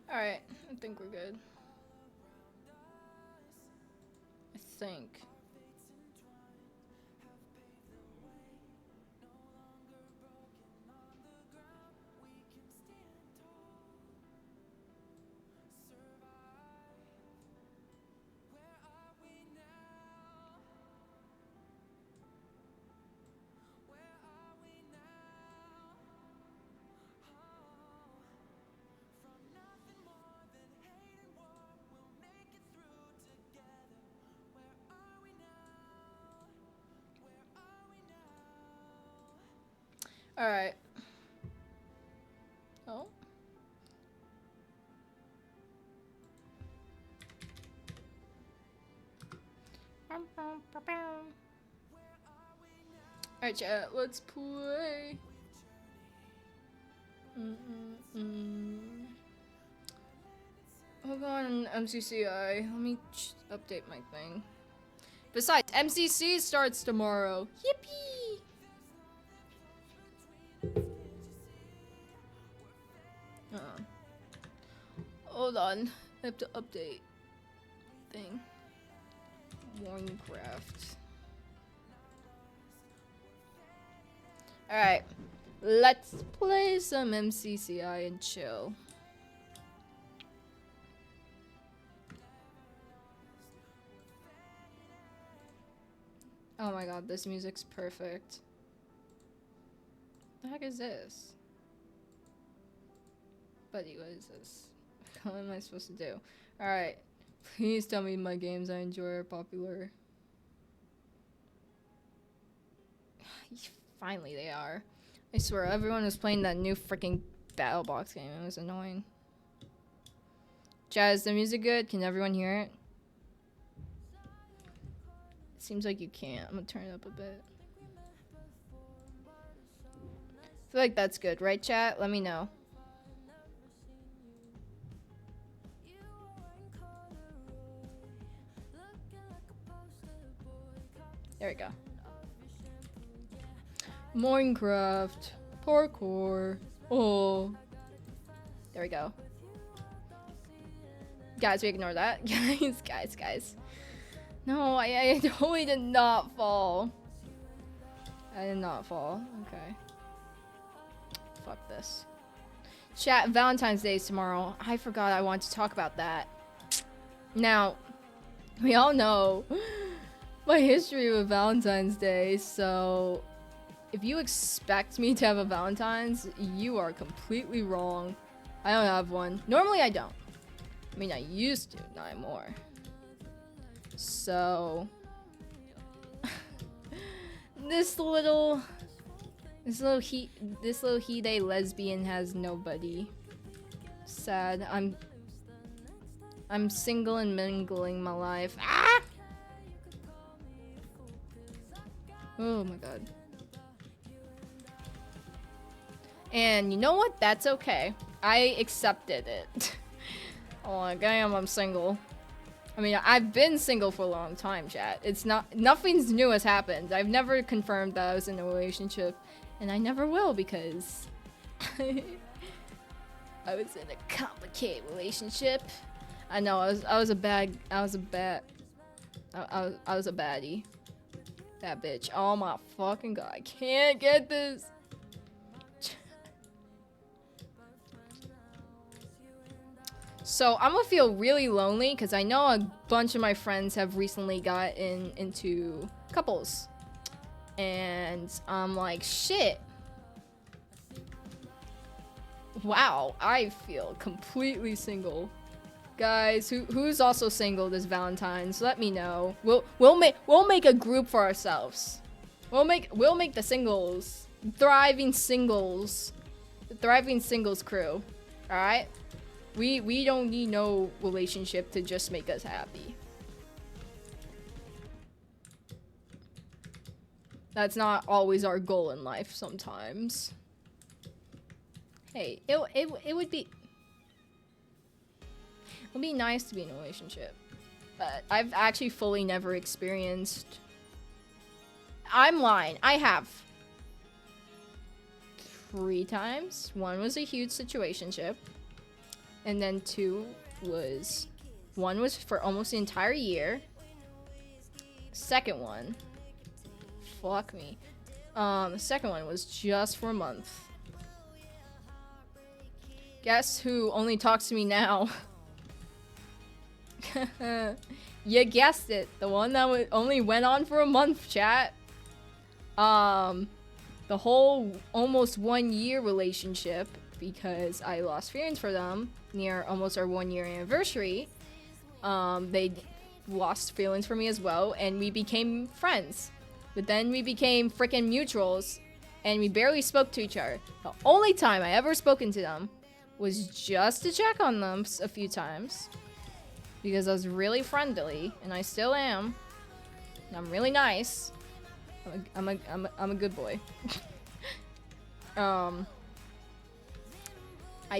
Alright, I think we're good. I think. Alright. Oh. Alright, chat, let's play. Hold on, MCCI. Let me update my thing. Besides, MCC starts tomorrow. Yippee! Hold on. I have to update thing. Minecraft. Alright. Let's play some MCCI and chill. Oh my god, this music's perfect. What the heck is this? Buddy, what is this? What am I supposed to do? Alright. Please tell me my games I enjoy are popular. Finally they are. I swear, everyone was playing that new freaking Battle Box game. It was annoying. Jazz, the music good? Can everyone hear it? Seems like you can't. I'm gonna turn it up a bit. I feel like that's good, right, chat? Let me know. There we go. Minecraft. Parkour. Oh. There we go. Guys, we ignore that. Guys. No, I totally did not fall. I did not fall. Okay. Fuck this. Chat, Valentine's Day is tomorrow. I forgot I wanted to talk about that. Now, we all know my history with Valentine's Day, so if you expect me to have a Valentine's, you are completely wrong. I don't have one. Normally I don't. I mean, I used to, not anymore. So this little he-they lesbian has nobody. Sad. I'm single and mingling my life. Ah! Oh my god. And you know what? That's okay. I accepted it. Oh my damn, I'm single. I mean, I've been single for a long time, chat. It's nothing's new has happened. I've never confirmed that I was in a relationship, and I never will because I was in a complicated relationship. I know I was a baddie. That bitch. Oh my fucking god. I can't get this. So I'm gonna feel really lonely because I know a bunch of my friends have recently gotten into couples. And I'm like, shit. Wow, I feel completely single. Guys, who's also single this Valentine's? Let me know. We'll make a group for ourselves. We'll make the singles, the thriving singles crew. All right? We don't need no relationship to just make us happy. That's not always our goal in life sometimes. Hey, it would be nice to be in a relationship, but I've actually fully never experienced. I'm lying. I have 3 times. 1 was a huge situationship, and then 1 was for almost the entire year. Second one, fuck me. The second one was just for a month. Guess who only talks to me now? You guessed it. The one that only went on for a month, chat. The whole almost 1 year relationship, because I lost feelings for them near almost our 1 year anniversary. They lost feelings for me as well, and we became friends. But then we became freaking mutuals, and we barely spoke to each other. The only time I ever spoken to them was just to check on them a few times, because I was really friendly, and I still am. And I'm really nice. I'm a good boy. I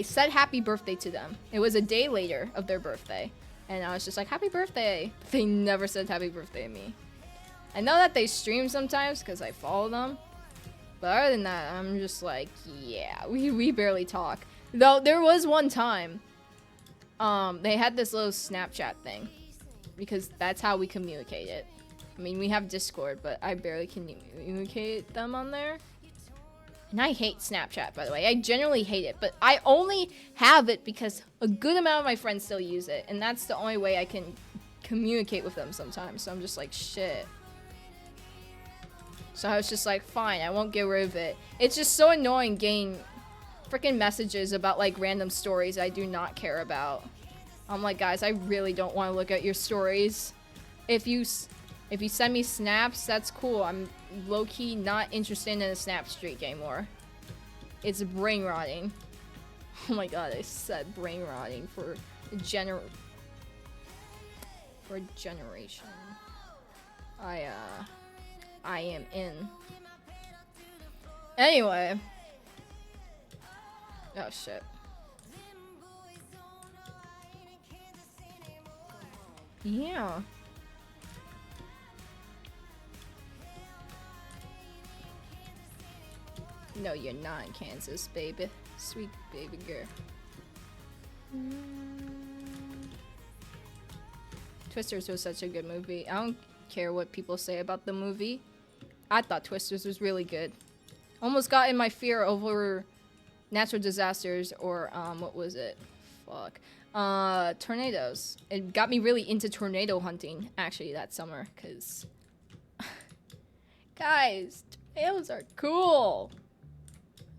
said happy birthday to them. It was a day later of their birthday, and I was just like, happy birthday. They never said happy birthday to me. I know that they stream sometimes because I follow them, but other than that, I'm just like, yeah, we barely talk. Though there was one time, they had this little Snapchat thing, because that's how we communicated. I mean, we have Discord, but I barely communicate them on there. And I hate Snapchat, by the way. I generally hate it, but I only have it because a good amount of my friends still use it, and that's the only way I can communicate with them sometimes. So I'm just like, shit. So I was just like, fine, I won't get rid of it. It's just so annoying getting freaking messages about like random stories I do not care about. I'm like, guys, I really don't want to look at your stories. If you send me snaps, that's cool. I'm low-key not interested in a snap streak anymore. It's brain rotting. Oh my god, I said brain rotting for a generation. I am in. Anyway. Oh shit. Yeah. No, you're not in Kansas, baby. Sweet baby girl. Twisters was such a good movie. I don't care what people say about the movie. I thought Twisters was really good. Almost got in my fear over natural disasters, or what was it? Fuck. Tornadoes. It got me really into tornado hunting actually that summer, cause guys, tornadoes are cool.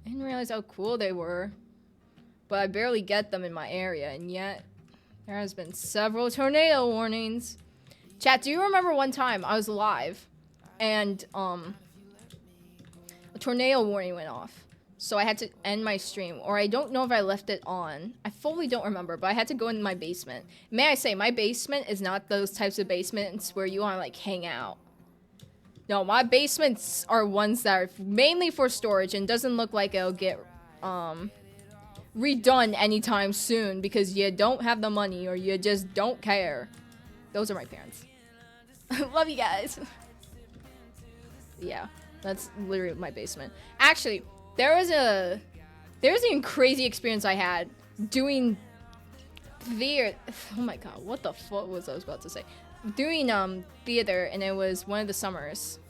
I didn't realize how cool they were, but I barely get them in my area, and yet there has been several tornado warnings. Chat, do you remember one time I was live and a tornado warning went off? So I had to end my stream, or I don't know if I left it on. I fully don't remember, but I had to go into my basement. May I say, my basement is not those types of basements where you want to like hang out. No, my basements are ones that are mainly for storage and doesn't look like it'll get redone anytime soon because you don't have the money or you just don't care. Those are my parents. Love you guys. Yeah, that's literally my basement. Actually, there was a crazy experience I had doing theater. Oh my god, what the fuck was I about to say? Doing theater, and it was one of the summers.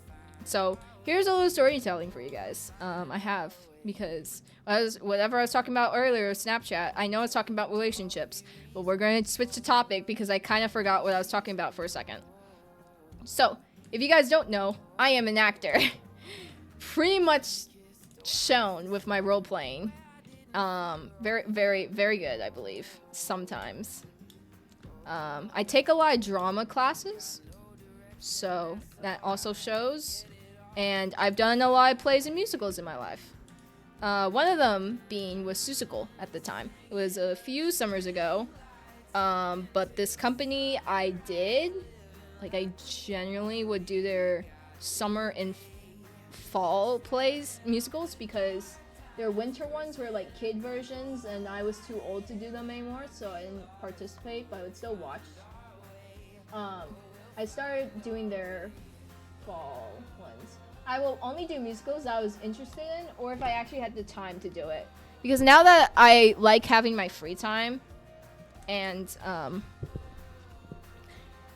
So here's a little storytelling for you guys. I have, because whatever I was talking about earlier, Snapchat, I know I was talking about relationships, but we're going to switch the topic because I kind of forgot what I was talking about for a second. So if you guys don't know, I am an actor. pretty much shown with my role playing. Very, very, very good, I believe. Sometimes. I take a lot of drama classes, so that also shows. And I've done a lot of plays and musicals in my life. One of them was Seussical at the time. It was a few summers ago. But this company I generally would do their summer and fall plays, musicals, because their winter ones were like kid versions, and I was too old to do them anymore, so I didn't participate, but I would still watch. I started doing their fall ones. I will only do musicals that I was interested in, or if I actually had the time to do it. Because now that I like having my free time, and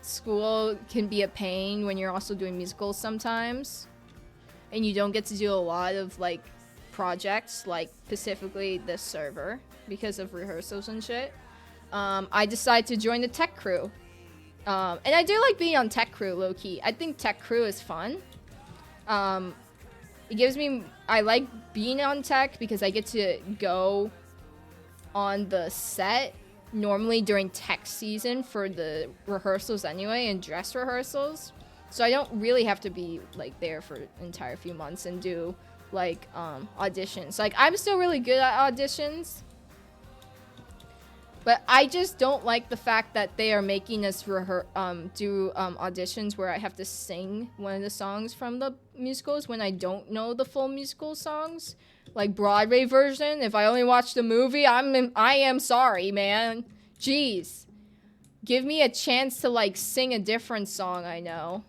school can be a pain when you're also doing musicals sometimes, and you don't get to do a lot of like projects, like specifically this server, because of rehearsals and shit. I decided to join the tech crew, and I do like being on tech crew, low-key. I think tech crew is fun. I like being on tech because I get to go on the set normally during tech season for the rehearsals anyway, and dress rehearsals, so I don't really have to be like there for an entire few months and do like auditions. Like, I'm still really good at auditions, but I just don't like the fact that they are making us do auditions where I have to sing one of the songs from the musicals when I don't know the full musical songs. Like Broadway version, if I only watch the movie, I am sorry, man. Jeez. Give me a chance to like sing a different song I know.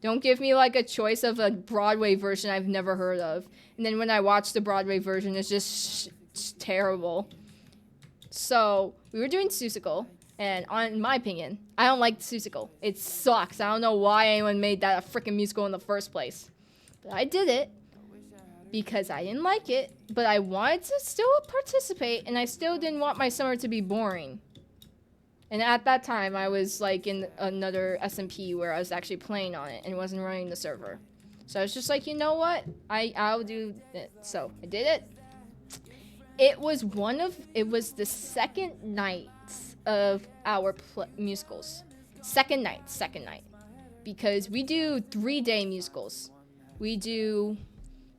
Don't give me like a choice of a Broadway version I've never heard of. And then when I watch the Broadway version, it's just terrible. So, we were doing Seussical, and in my opinion, I don't like Seussical. It sucks. I don't know why anyone made that a freaking musical in the first place. But I did it because I didn't like it, but I wanted to still participate, and I still didn't want my summer to be boring. And at that time, I was like in another SMP where I was actually playing on it and wasn't running the server. So I was just like, you know what? I'll do it. So I did it. It was the second night of our musicals. Second night. Because we do 3-day musicals. The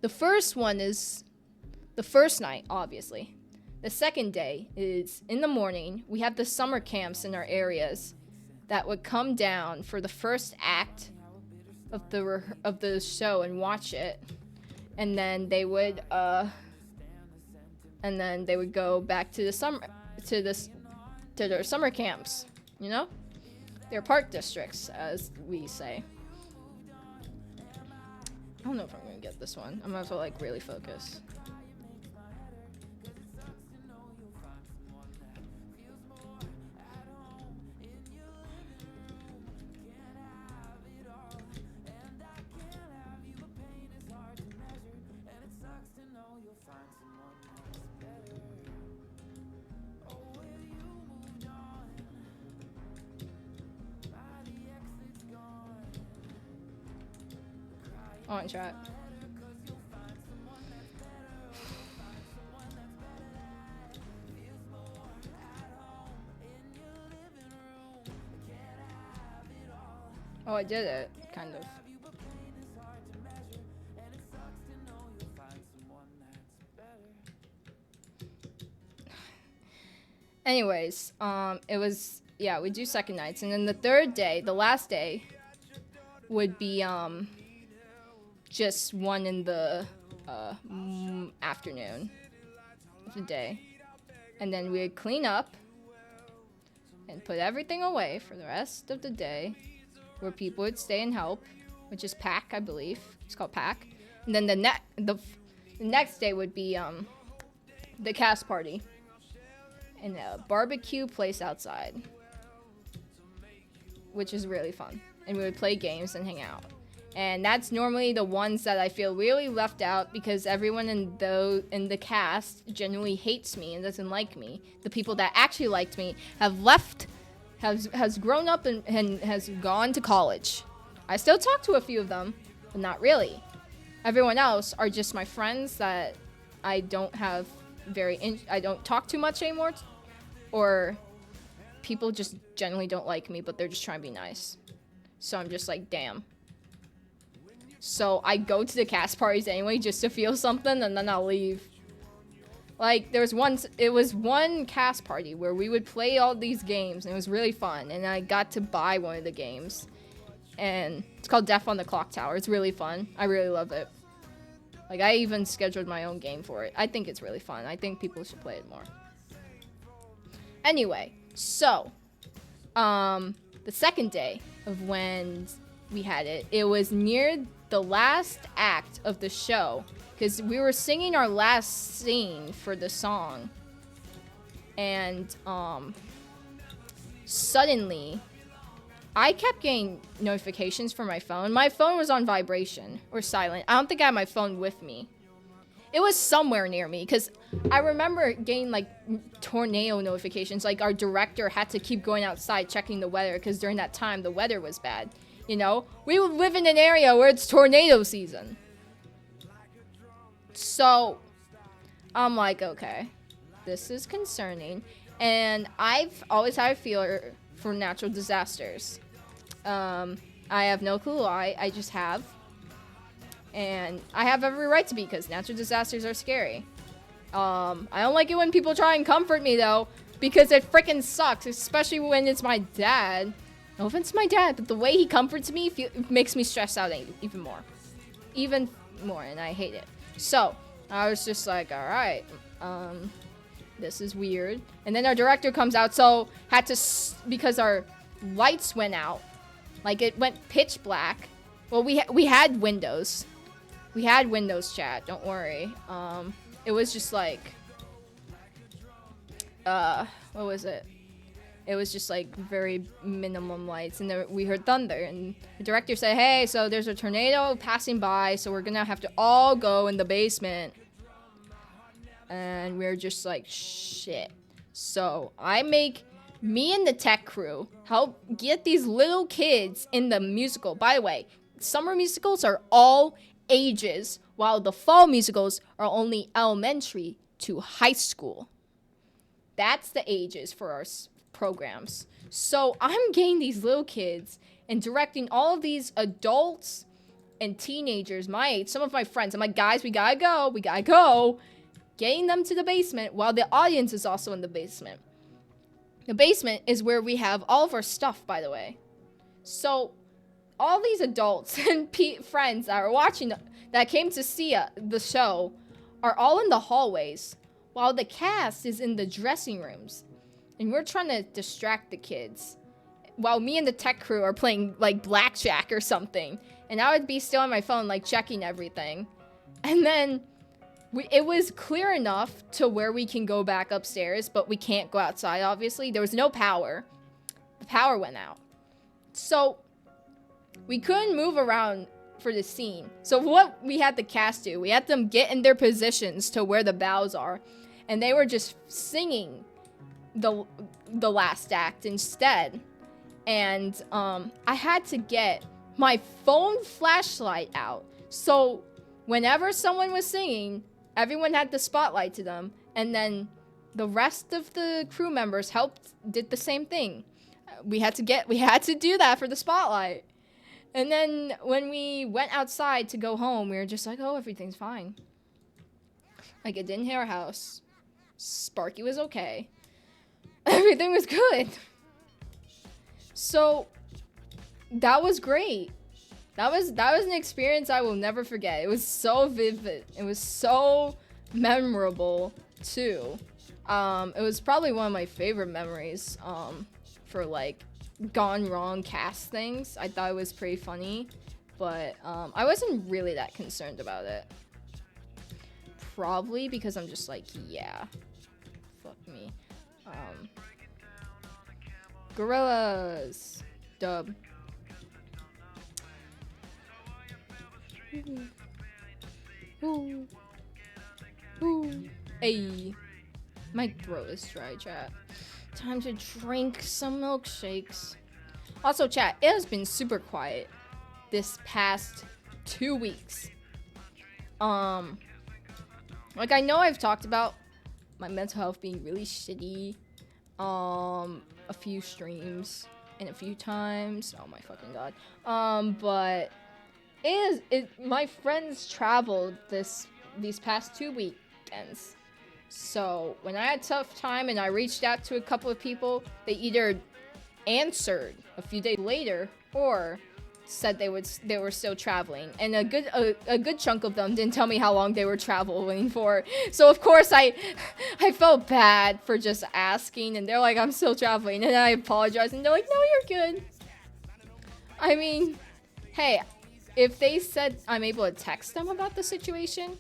first one is the first night, obviously. The second day is in the morning. We have the summer camps in our areas that would come down for the first act of the show and watch it. And then they would go back to their summer camps, you know? Their park districts, as we say. I don't know if I'm gonna get this one. I'm gonna have to like really focus. On chat. Oh, I did it, kind of. Anyways, we do second nights, and then the third day, the last day, would be, just one in the, afternoon of the day. And then we would clean up and put everything away for the rest of the day, where people would stay and help, which is pack, I believe. It's called pack. And then the next day would be, the cast party in a barbecue place outside, which is really fun. And we would play games and hang out. And that's normally the ones that I feel really left out, because everyone in the cast genuinely hates me and doesn't like me. The people that actually liked me have left, has grown up and has gone to college. I still talk to a few of them, but not really. Everyone else are just my friends that I don't have I don't talk too much anymore, or people just generally don't like me, but they're just trying to be nice. So I'm just like, damn. So I go to the cast parties anyway just to feel something, and then I'll leave. Like, it was one cast party where we would play all these games, and it was really fun, and I got to buy one of the games. And it's called Death on the Clock Tower. It's really fun. I really love it. Like, I even scheduled my own game for it. I think it's really fun. I think people should play it more. Anyway, so, the second day of when we had it, it was near the last act of the show, because we were singing our last scene for the song, and suddenly I kept getting notifications from my phone. My phone was on vibration or silent. I don't think I had my phone with me. It was somewhere near me, because I remember getting like tornado notifications. Like, our director had to keep going outside checking the weather, because during that time the weather was bad. You know, we live in an area where it's tornado season. So I'm like, okay, this is concerning. And I've always had a feeler for natural disasters. I have no clue why, I just have. And I have every right to be, because natural disasters are scary. I don't like it when people try and comfort me, though, because it freaking sucks, especially when it's my dad. No offense to my dad, but the way he comforts me makes me stress out even more. Even more, and I hate it. So, I was just like, alright, this is weird. And then our director comes out, so had to, because our lights went out. Like, it went pitch black. Well, we had windows. We had windows, chat, don't worry. It was just like, what was it? It was just like very minimum lights, and then we heard thunder, and the director said, hey, so there's a tornado passing by, so we're gonna have to all go in the basement. And we're just like, shit. So me and the tech crew help get these little kids in the musical. By the way, summer musicals are all ages, while the fall musicals are only elementary to high school. That's the ages for our programs. So I'm getting these little kids and directing all of these adults and teenagers my age, some of my friends. I'm like, guys, we gotta go. Getting them to the basement while the audience is also in the basement. The basement is where we have all of our stuff, by the way. So all these adults and friends that are watching, that came to see the show, are all in the hallways, while the cast is in the dressing rooms. And we're trying to distract the kids, while me and the tech crew are playing like blackjack or something. And I would be still on my phone, like checking everything. And then it was clear enough to where we can go back upstairs, but we can't go outside, obviously. There was no power. The power went out. So we couldn't move around for the scene. So what we had the cast do, we had them get in their positions to where the bows are. And they were just singing the last act instead. And I had to get my phone flashlight out. So whenever someone was singing, everyone had the spotlight to them. And then the rest of the crew members did the same thing. We had to do that for the spotlight. And then when we went outside to go home, we were just like, oh, everything's fine. Like, it didn't hit our house. Sparky was okay. Everything was good. So that was great. That was an experience I will never forget. It was so vivid. It was so memorable too. It was probably one of my favorite memories for like gone wrong cast things. I thought it was pretty funny, but I wasn't really that concerned about it. Probably because I'm just like, yeah, fuck me. Gorillas dub. Ooh. Ooh. Hey, my throat is dry, chat. Time to drink some milkshakes. Also, chat, it has been super quiet this past 2 weeks. Like, I know I've talked about my mental health being really shitty, a few streams and a few times. Oh my fucking god. But my friends traveled these past 2 weekends. So when I had a tough time and I reached out to a couple of people, they either answered a few days later or said they were still traveling, and a good chunk of them didn't tell me how long they were traveling for. So of course I felt bad for just asking, and they're like, I'm still traveling, and I apologized, and they're like, no, you're good. I mean, hey, if they said I'm able to text them about the situation,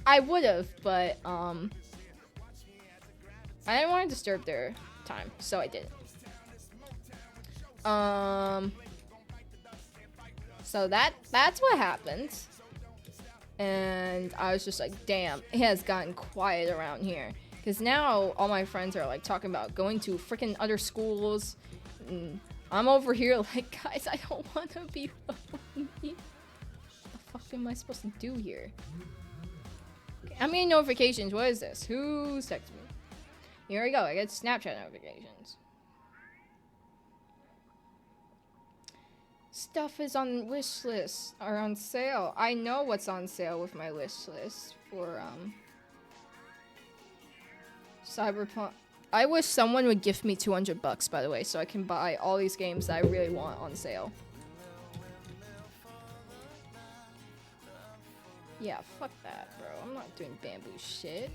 I would have, but I didn't want to disturb their time, so I didn't. So that's what happened. And I was just like, damn, it has gotten quiet around here. Because now all my friends are like talking about going to freaking other schools. And I'm over here like, guys, I don't want to be lonely. What the fuck am I supposed to do here? Okay, how many notifications? What is this? Who's texting me? Here we go. I get Snapchat notifications. Stuff is on wish list or on sale. I know what's on sale with my wish list for Cyberpunk. I wish someone would gift me $200, by the way, so I can buy all these games that I really want on sale. Yeah, fuck that, bro. I'm not doing bamboo shit.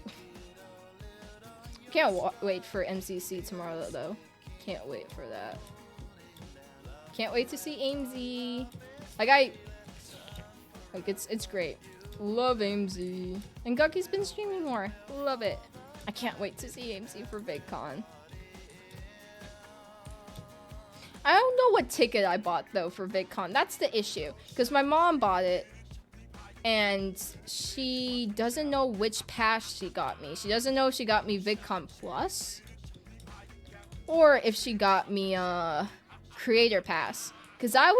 Can't wait for MCC tomorrow, though. Can't wait for that. Can't wait to see AIMSy. It's great. Love AIMSy. And Gucky's been streaming more. Love it. I can't wait to see AIMSy for VidCon. I don't know what ticket I bought, though, for VidCon. That's the issue. Because my mom bought it. And she doesn't know which pass she got me. She doesn't know if she got me VidCon Plus. Or if she got me, Creator Pass, because I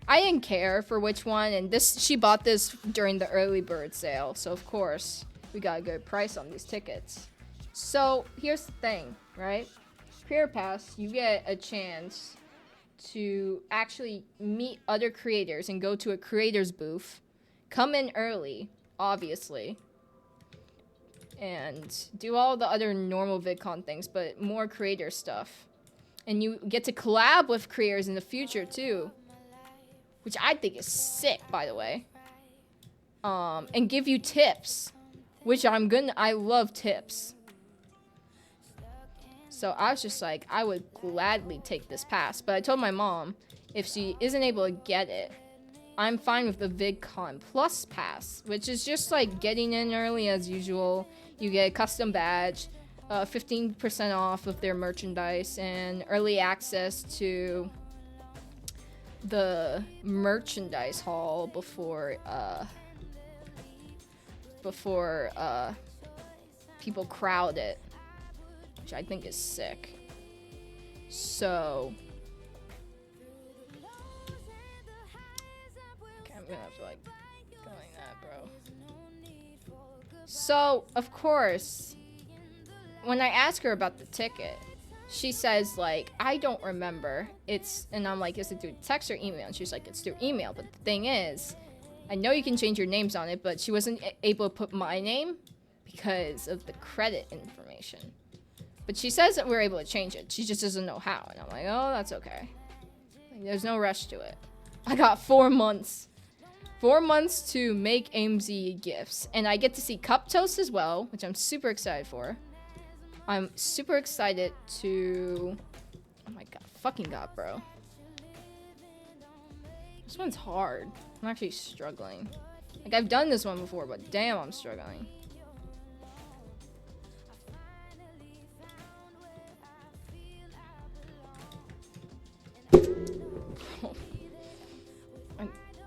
didn't care for which one, and she bought this during the early bird sale, so of course we got a good price on these tickets. So here's the thing, right? Creator Pass, you get a chance to actually meet other creators and go to a creator's booth, come in early, obviously, and do all the other normal VidCon things, but more creator stuff. And you get to collab with creators in the future, too. Which I think is sick, by the way. And give you tips. Which I love tips. So I was just like, I would gladly take this pass. But I told my mom, if she isn't able to get it, I'm fine with the VidCon Plus pass. Which is just like getting in early as usual. You get a custom badge. 15% off of their merchandise and early access to the merchandise hall before people crowd it, which I think is sick. So okay, I'm gonna have to like go like that, bro. So of course, when I ask her about the ticket, she says, like, I don't remember. And I'm like, is it through text or email? And she's like, it's through email. But the thing is, I know you can change your names on it, but she wasn't able to put my name because of the credit information. But she says that we're able to change it. She just doesn't know how. And I'm like, oh, that's okay. Like, there's no rush to it. I got 4 months. 4 months to make AIMSy gifts. And I get to see Cup Toast as well, which I'm super excited for. I'm super excited to... Oh my god. Fucking god, bro. This one's hard. I'm actually struggling. Like, I've done this one before, but damn, I'm struggling.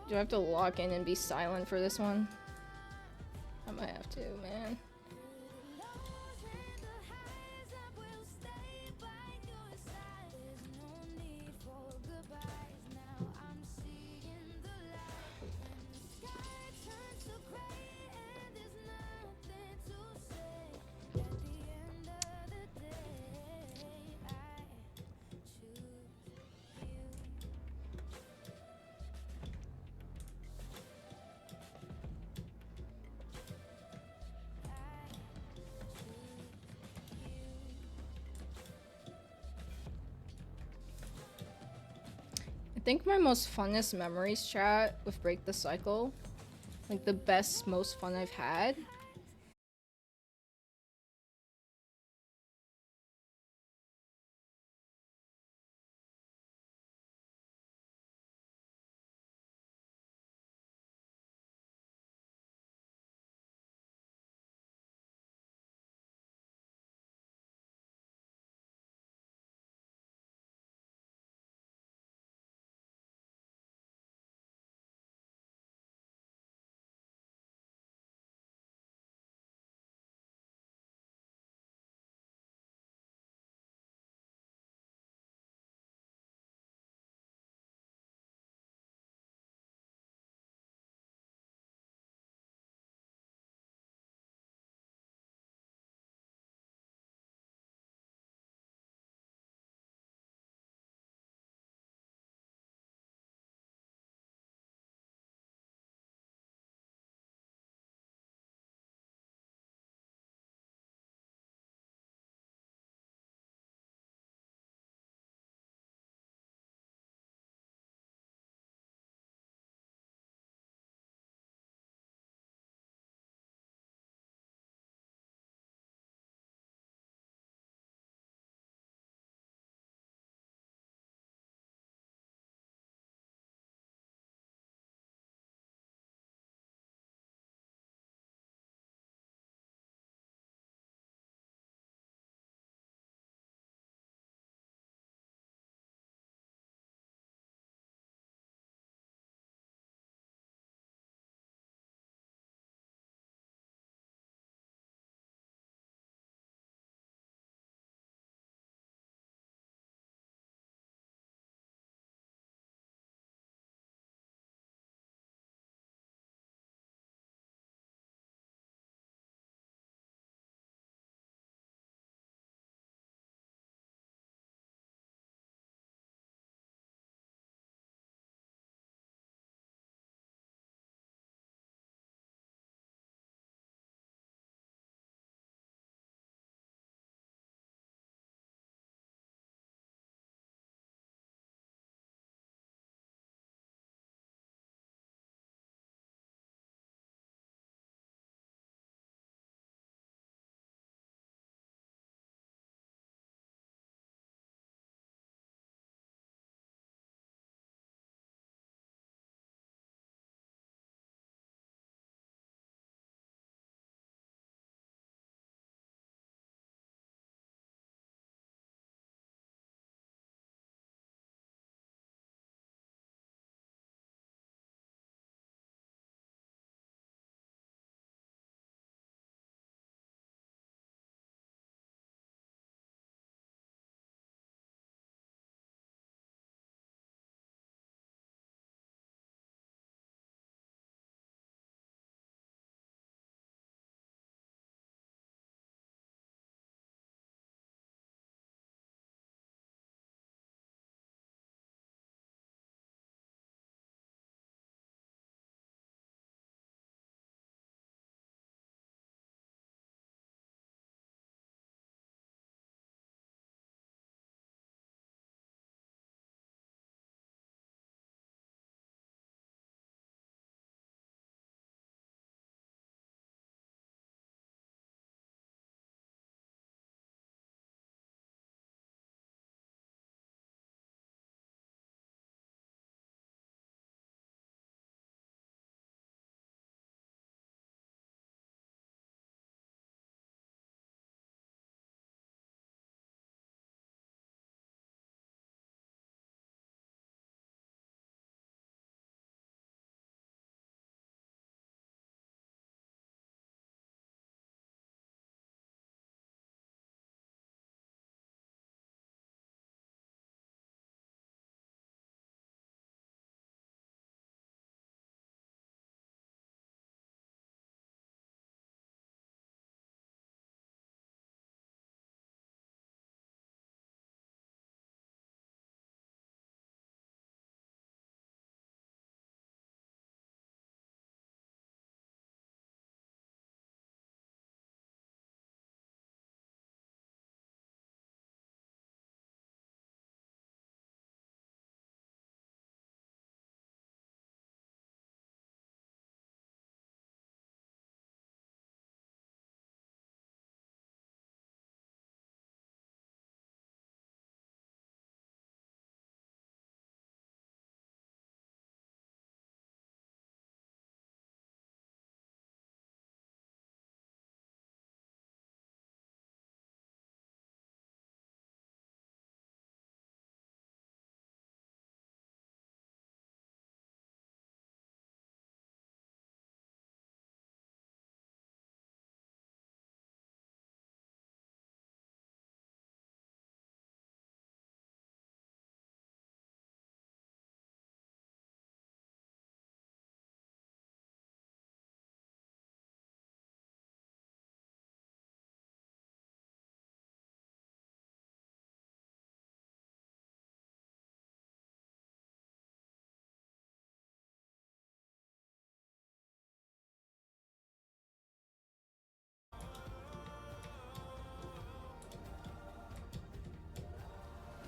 Do I have to log in and be silent for this one? I might have to, man. think my most funnest memories, chat, with Break the Cycle, like the best, most fun I've had,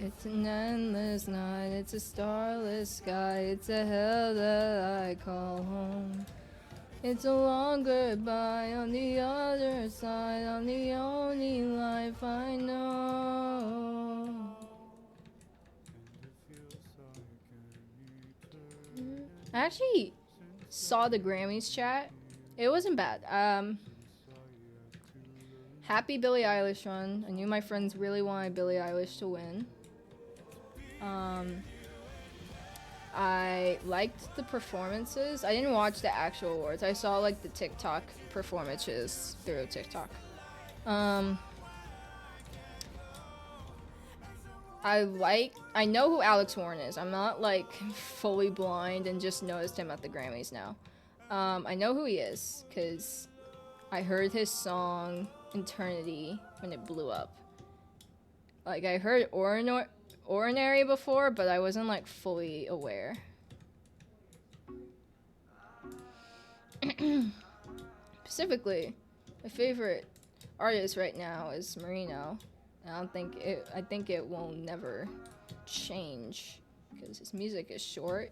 It's an endless night, it's a starless sky, it's a hell that I call home. It's a long goodbye on the other side, on the only life I know. I actually saw the Grammys chat. It wasn't bad. Happy Billie Eilish run. I knew my friends really wanted Billie Eilish to win. I liked the performances. I didn't watch the actual awards. I saw like the TikTok performances through TikTok. I know who Alex Warren is. I'm not like fully blind and just noticed him at the Grammys now. I know who he is because I heard his song Eternity when it blew up. Like I heard Ordinary before, but I wasn't like fully aware. Specifically, my favorite artist right now is Marino. I think it will never change because his music is short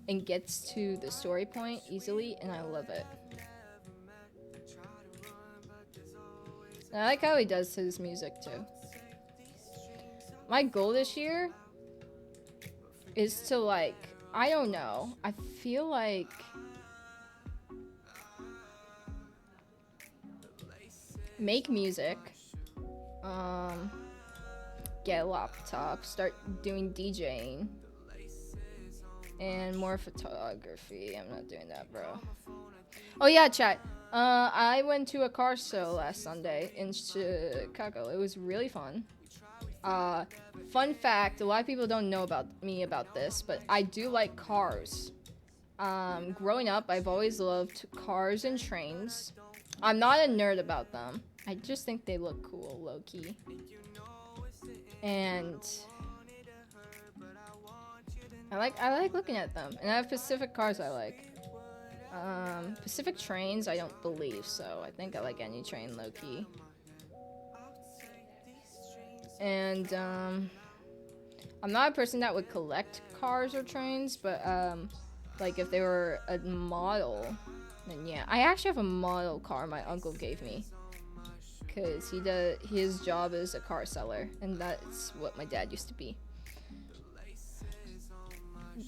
and gets to the story point easily, and I love it. And I like how he does his music too. My goal this year is to like, I don't know, I feel like make music, get a laptop, start doing DJing, and more photography. I'm not doing that, bro. Oh yeah, chat. I went to a car show last Sunday in Chicago. It was really fun. Fun fact, a lot of people don't know about this, but I do like cars. Growing up, I've always loved cars and trains. I'm not a nerd about them. I just think they look cool, low-key. And I like looking at them. And I have Pacific cars I like. Pacific trains, I don't believe so. I think I like any train, low-key. And I'm not a person that would collect cars or trains, but like if they were a model, then yeah. I actually have a model car my uncle gave me, because his job is a car seller, and that's what my dad used to be.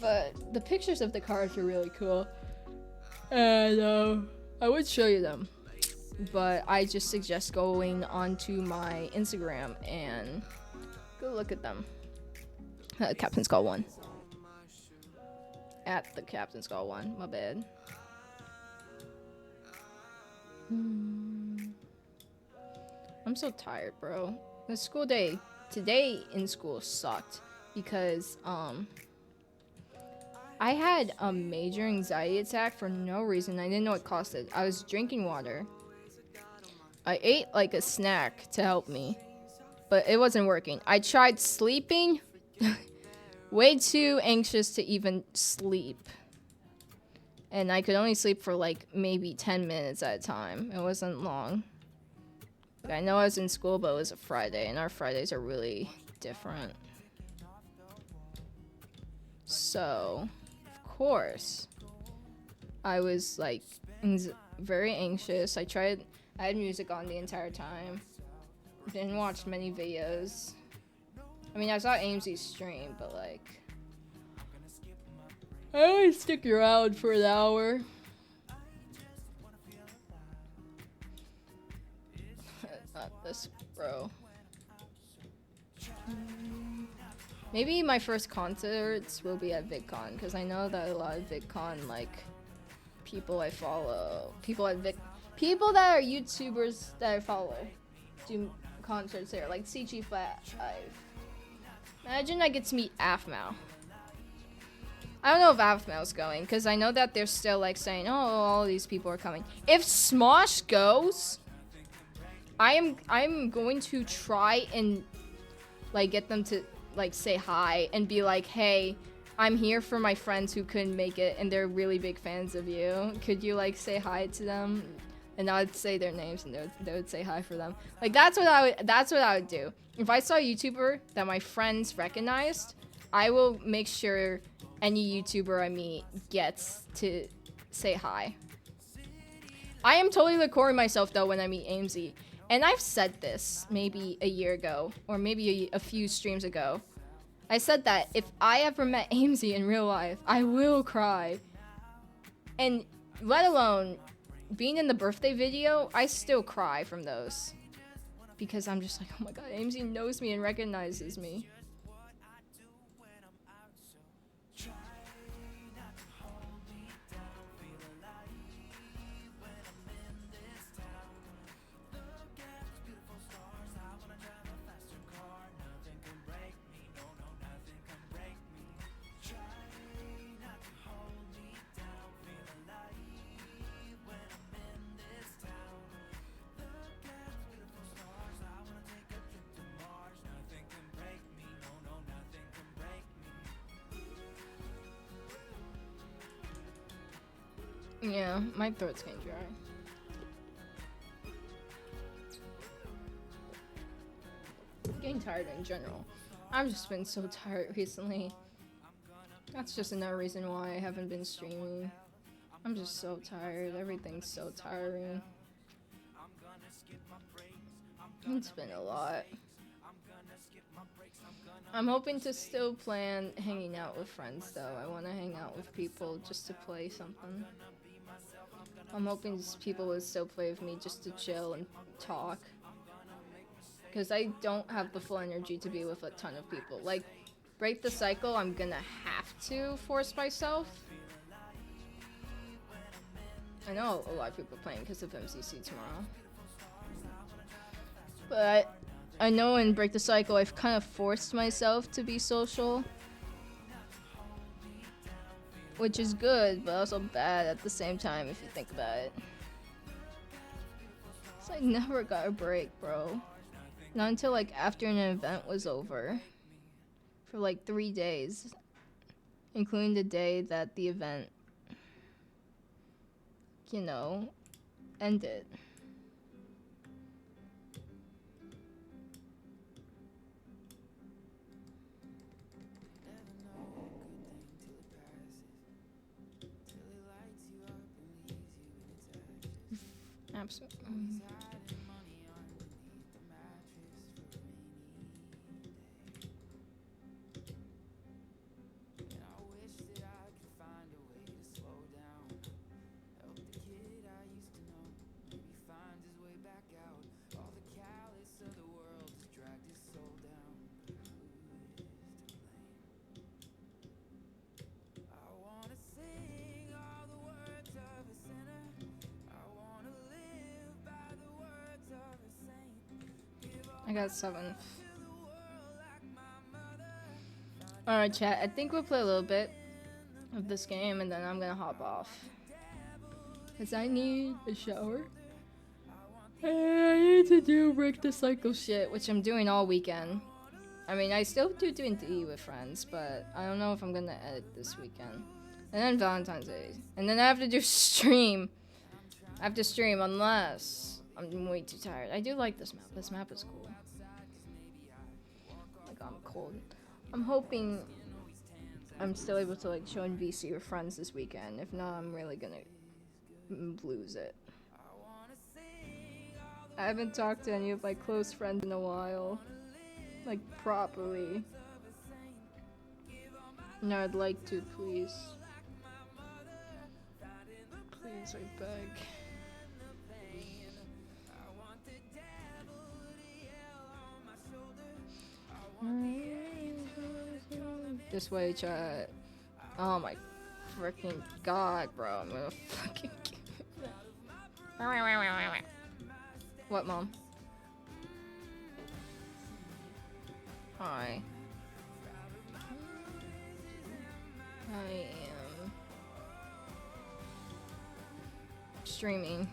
But the pictures of the cars are really cool, and I would show you them. But I just suggest going onto my Instagram and go look at them. Captain Skull 1. At the Captain Skull 1. My bad. I'm so tired, bro. The school day today in school sucked because I had a major anxiety attack for no reason. I didn't know it caused it. I was drinking water. I ate like a snack to help me, but it wasn't working. I tried sleeping, way too anxious to even sleep. And I could only sleep for like maybe 10 minutes at a time. It wasn't long. Like, I know I was in school, but it was a Friday, and our Fridays are really different. So, of course, I was like very anxious. I had music on the entire time. Didn't watch many videos. I mean, I saw AMZ's stream, but like, I always stick around for an hour. Not this, bro. Maybe my first concerts will be at VidCon, because I know that a lot of VidCon, like, people I follow, people that are YouTubers that I follow do concerts there, like CG5. Imagine I get to meet Afmao. I don't know if Afmao's going, because I know that they're still like saying, oh, all these people are coming. If Smosh goes, I'm going to try and like get them to like say hi and be like, hey, I'm here for my friends who couldn't make it and they're really big fans of you. Could you like say hi to them? and I would say their names, and they would say hi for them. Like that's what I would do. If I saw a YouTuber that my friends recognized, I will make sure any YouTuber I meet gets to say hi. I am totally recording myself though when I meet Amesy. And I've said this maybe a year ago, or maybe a few streams ago. I said that if I ever met Amesy in real life, I will cry. And let alone being in the birthday video, I still cry from those. Because I'm just like, oh my god, Amesy knows me and recognizes me. Yeah, my throat's getting dry. I'm getting tired in general. I've just been so tired recently. That's just another reason why I haven't been streaming. I'm just so tired. Everything's so tiring. It's been a lot. I'm hoping to still plan hanging out with friends though. I want to hang out with people just to play something. I'm hoping people will still play with me just to chill and talk. Because I don't have the full energy to be with a ton of people. Like, break the cycle, I'm gonna have to force myself. I know a lot of people are playing because of MCC tomorrow. But I know in Break the Cycle, I've kind of forced myself to be social. Which is good, but also bad at the same time if you think about it. So I never got a break, bro. Not until like after an event was over. For like 3 days. Including the day that the event, you know, ended. Absolutely. I got 7th. Alright, chat. I think we'll play a little bit of this game and then I'm gonna hop off. Because I need a shower. And I need to do Break the Cycle shit, which I'm doing all weekend. I mean, I still do D&D with friends, but I don't know if I'm gonna edit this weekend. And then Valentine's Day. And then I have to do stream. I have to stream unless I'm way too tired. I do like this map. This map is cool. Like, I'm cold. I'm hoping I'm still able to like join VC with friends this weekend. If not, I'm really gonna lose it. I haven't talked to any of my close friends in a while. Like, properly. No, I'd like to, please. Please, I beg. This way, chat. Oh my freaking god, bro. I'm gonna fucking kill it. What, Mom? Hi. I am streaming.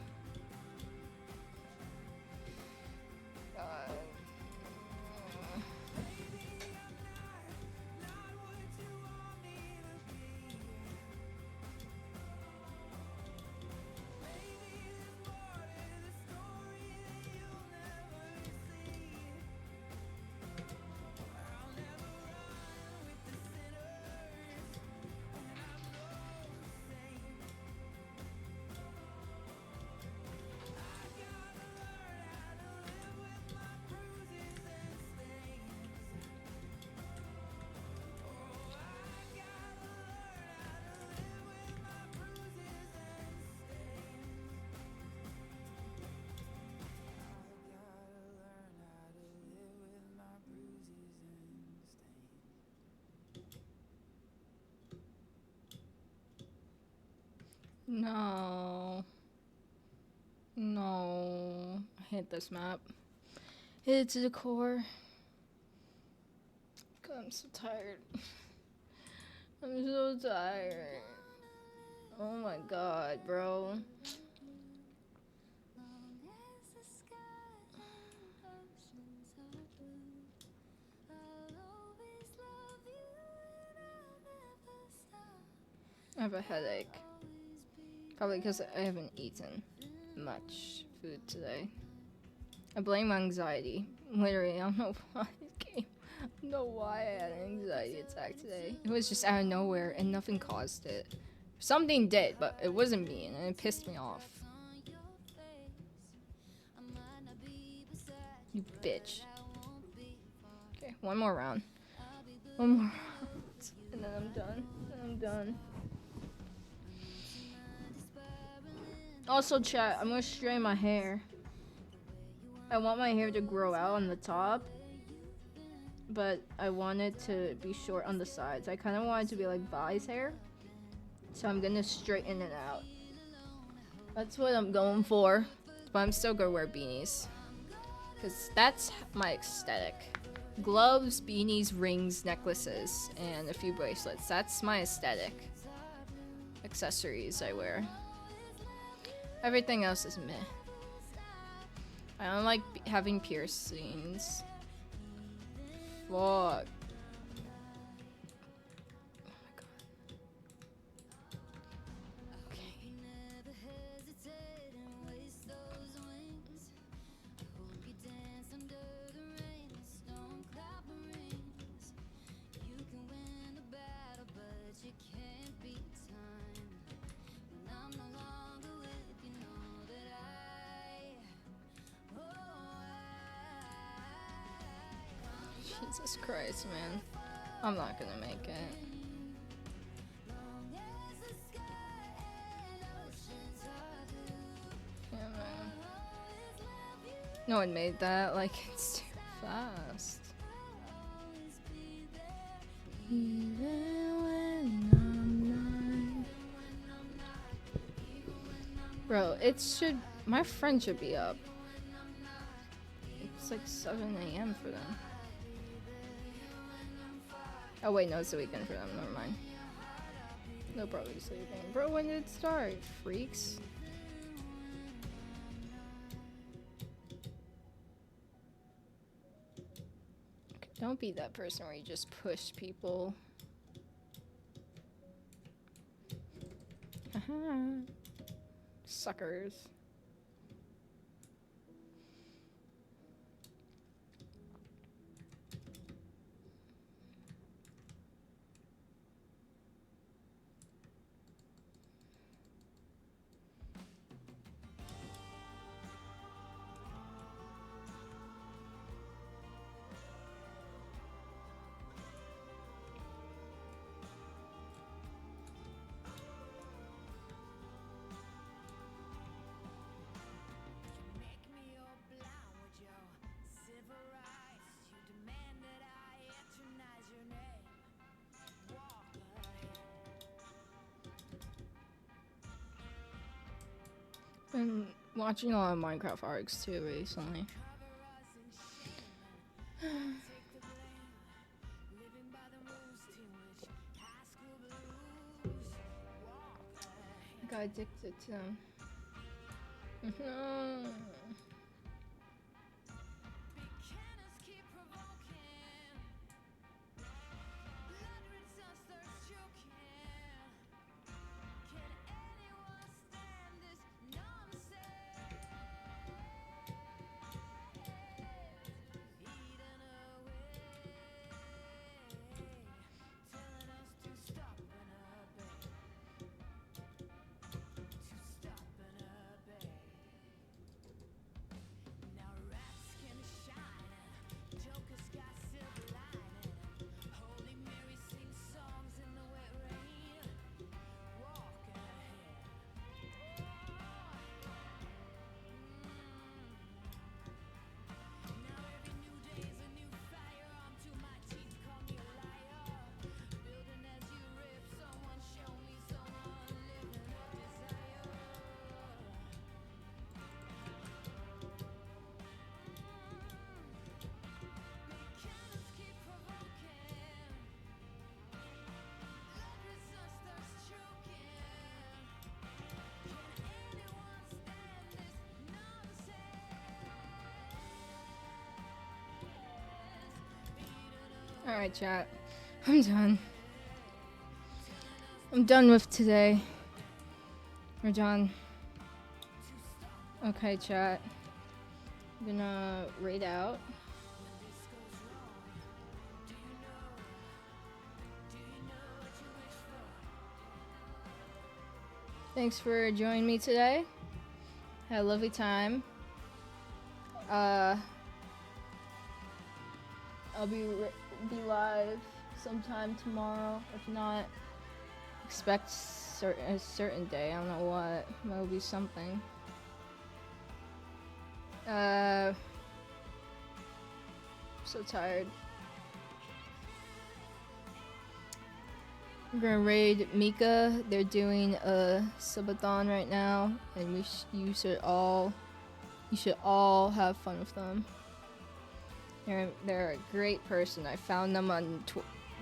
No. No. I hate this map. Hate it to the core. God, I'm so tired. I'm so tired. Oh my god, bro. I have a headache. Probably because I haven't eaten much food today. I blame anxiety. Literally, I don't know why it came. I don't know why I had an anxiety attack today. It was just out of nowhere and nothing caused it. Something did, but it wasn't me and it pissed me off. You bitch. Okay, one more round. One more round. And then I'm done. I'm done. Also, chat, I'm gonna straighten my hair. I want my hair to grow out on the top, but I want it to be short on the sides. I kind of want it to be like Vi's hair, so I'm gonna straighten it out. That's what I'm going for, but I'm still gonna wear beanies, because that's my aesthetic. Gloves, beanies, rings, necklaces, and a few bracelets. That's my aesthetic. Accessories I wear. Everything else is meh. I don't like having piercings. Fuck. Oh my god. Okay. Jesus Christ, man. I'm not gonna make it. Yeah, man. No one made that. Like, it's too fast. Bro, it should... My friend should be up. It's like 7 a.m. for them. Oh wait, no, it's the weekend for them. Never mind. They'll probably be sleeping. Bro, when did it start? Freaks. Okay, don't be that person where you just push people. Haha. Suckers. Been watching a lot of Minecraft arcs too recently. I got addicted to them. No. Alright, chat. I'm done. I'm done with today. We're done. Okay, chat. I'm gonna raid out. Thanks for joining me today. Had a lovely time. I'll be live sometime tomorrow. If not, expect a certain day. I don't know what. It'll be something. So tired. We're gonna raid Mika. They're doing a subathon right now, and you should all have fun with them. They're a great person. I found them on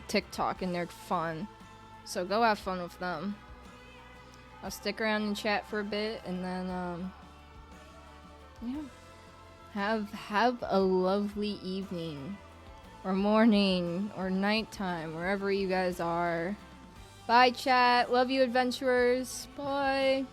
TikTok, and they're fun. So go have fun with them. I'll stick around and chat for a bit, and then yeah, have a lovely evening, or morning, or nighttime, wherever you guys are. Bye, chat. Love you, adventurers. Bye.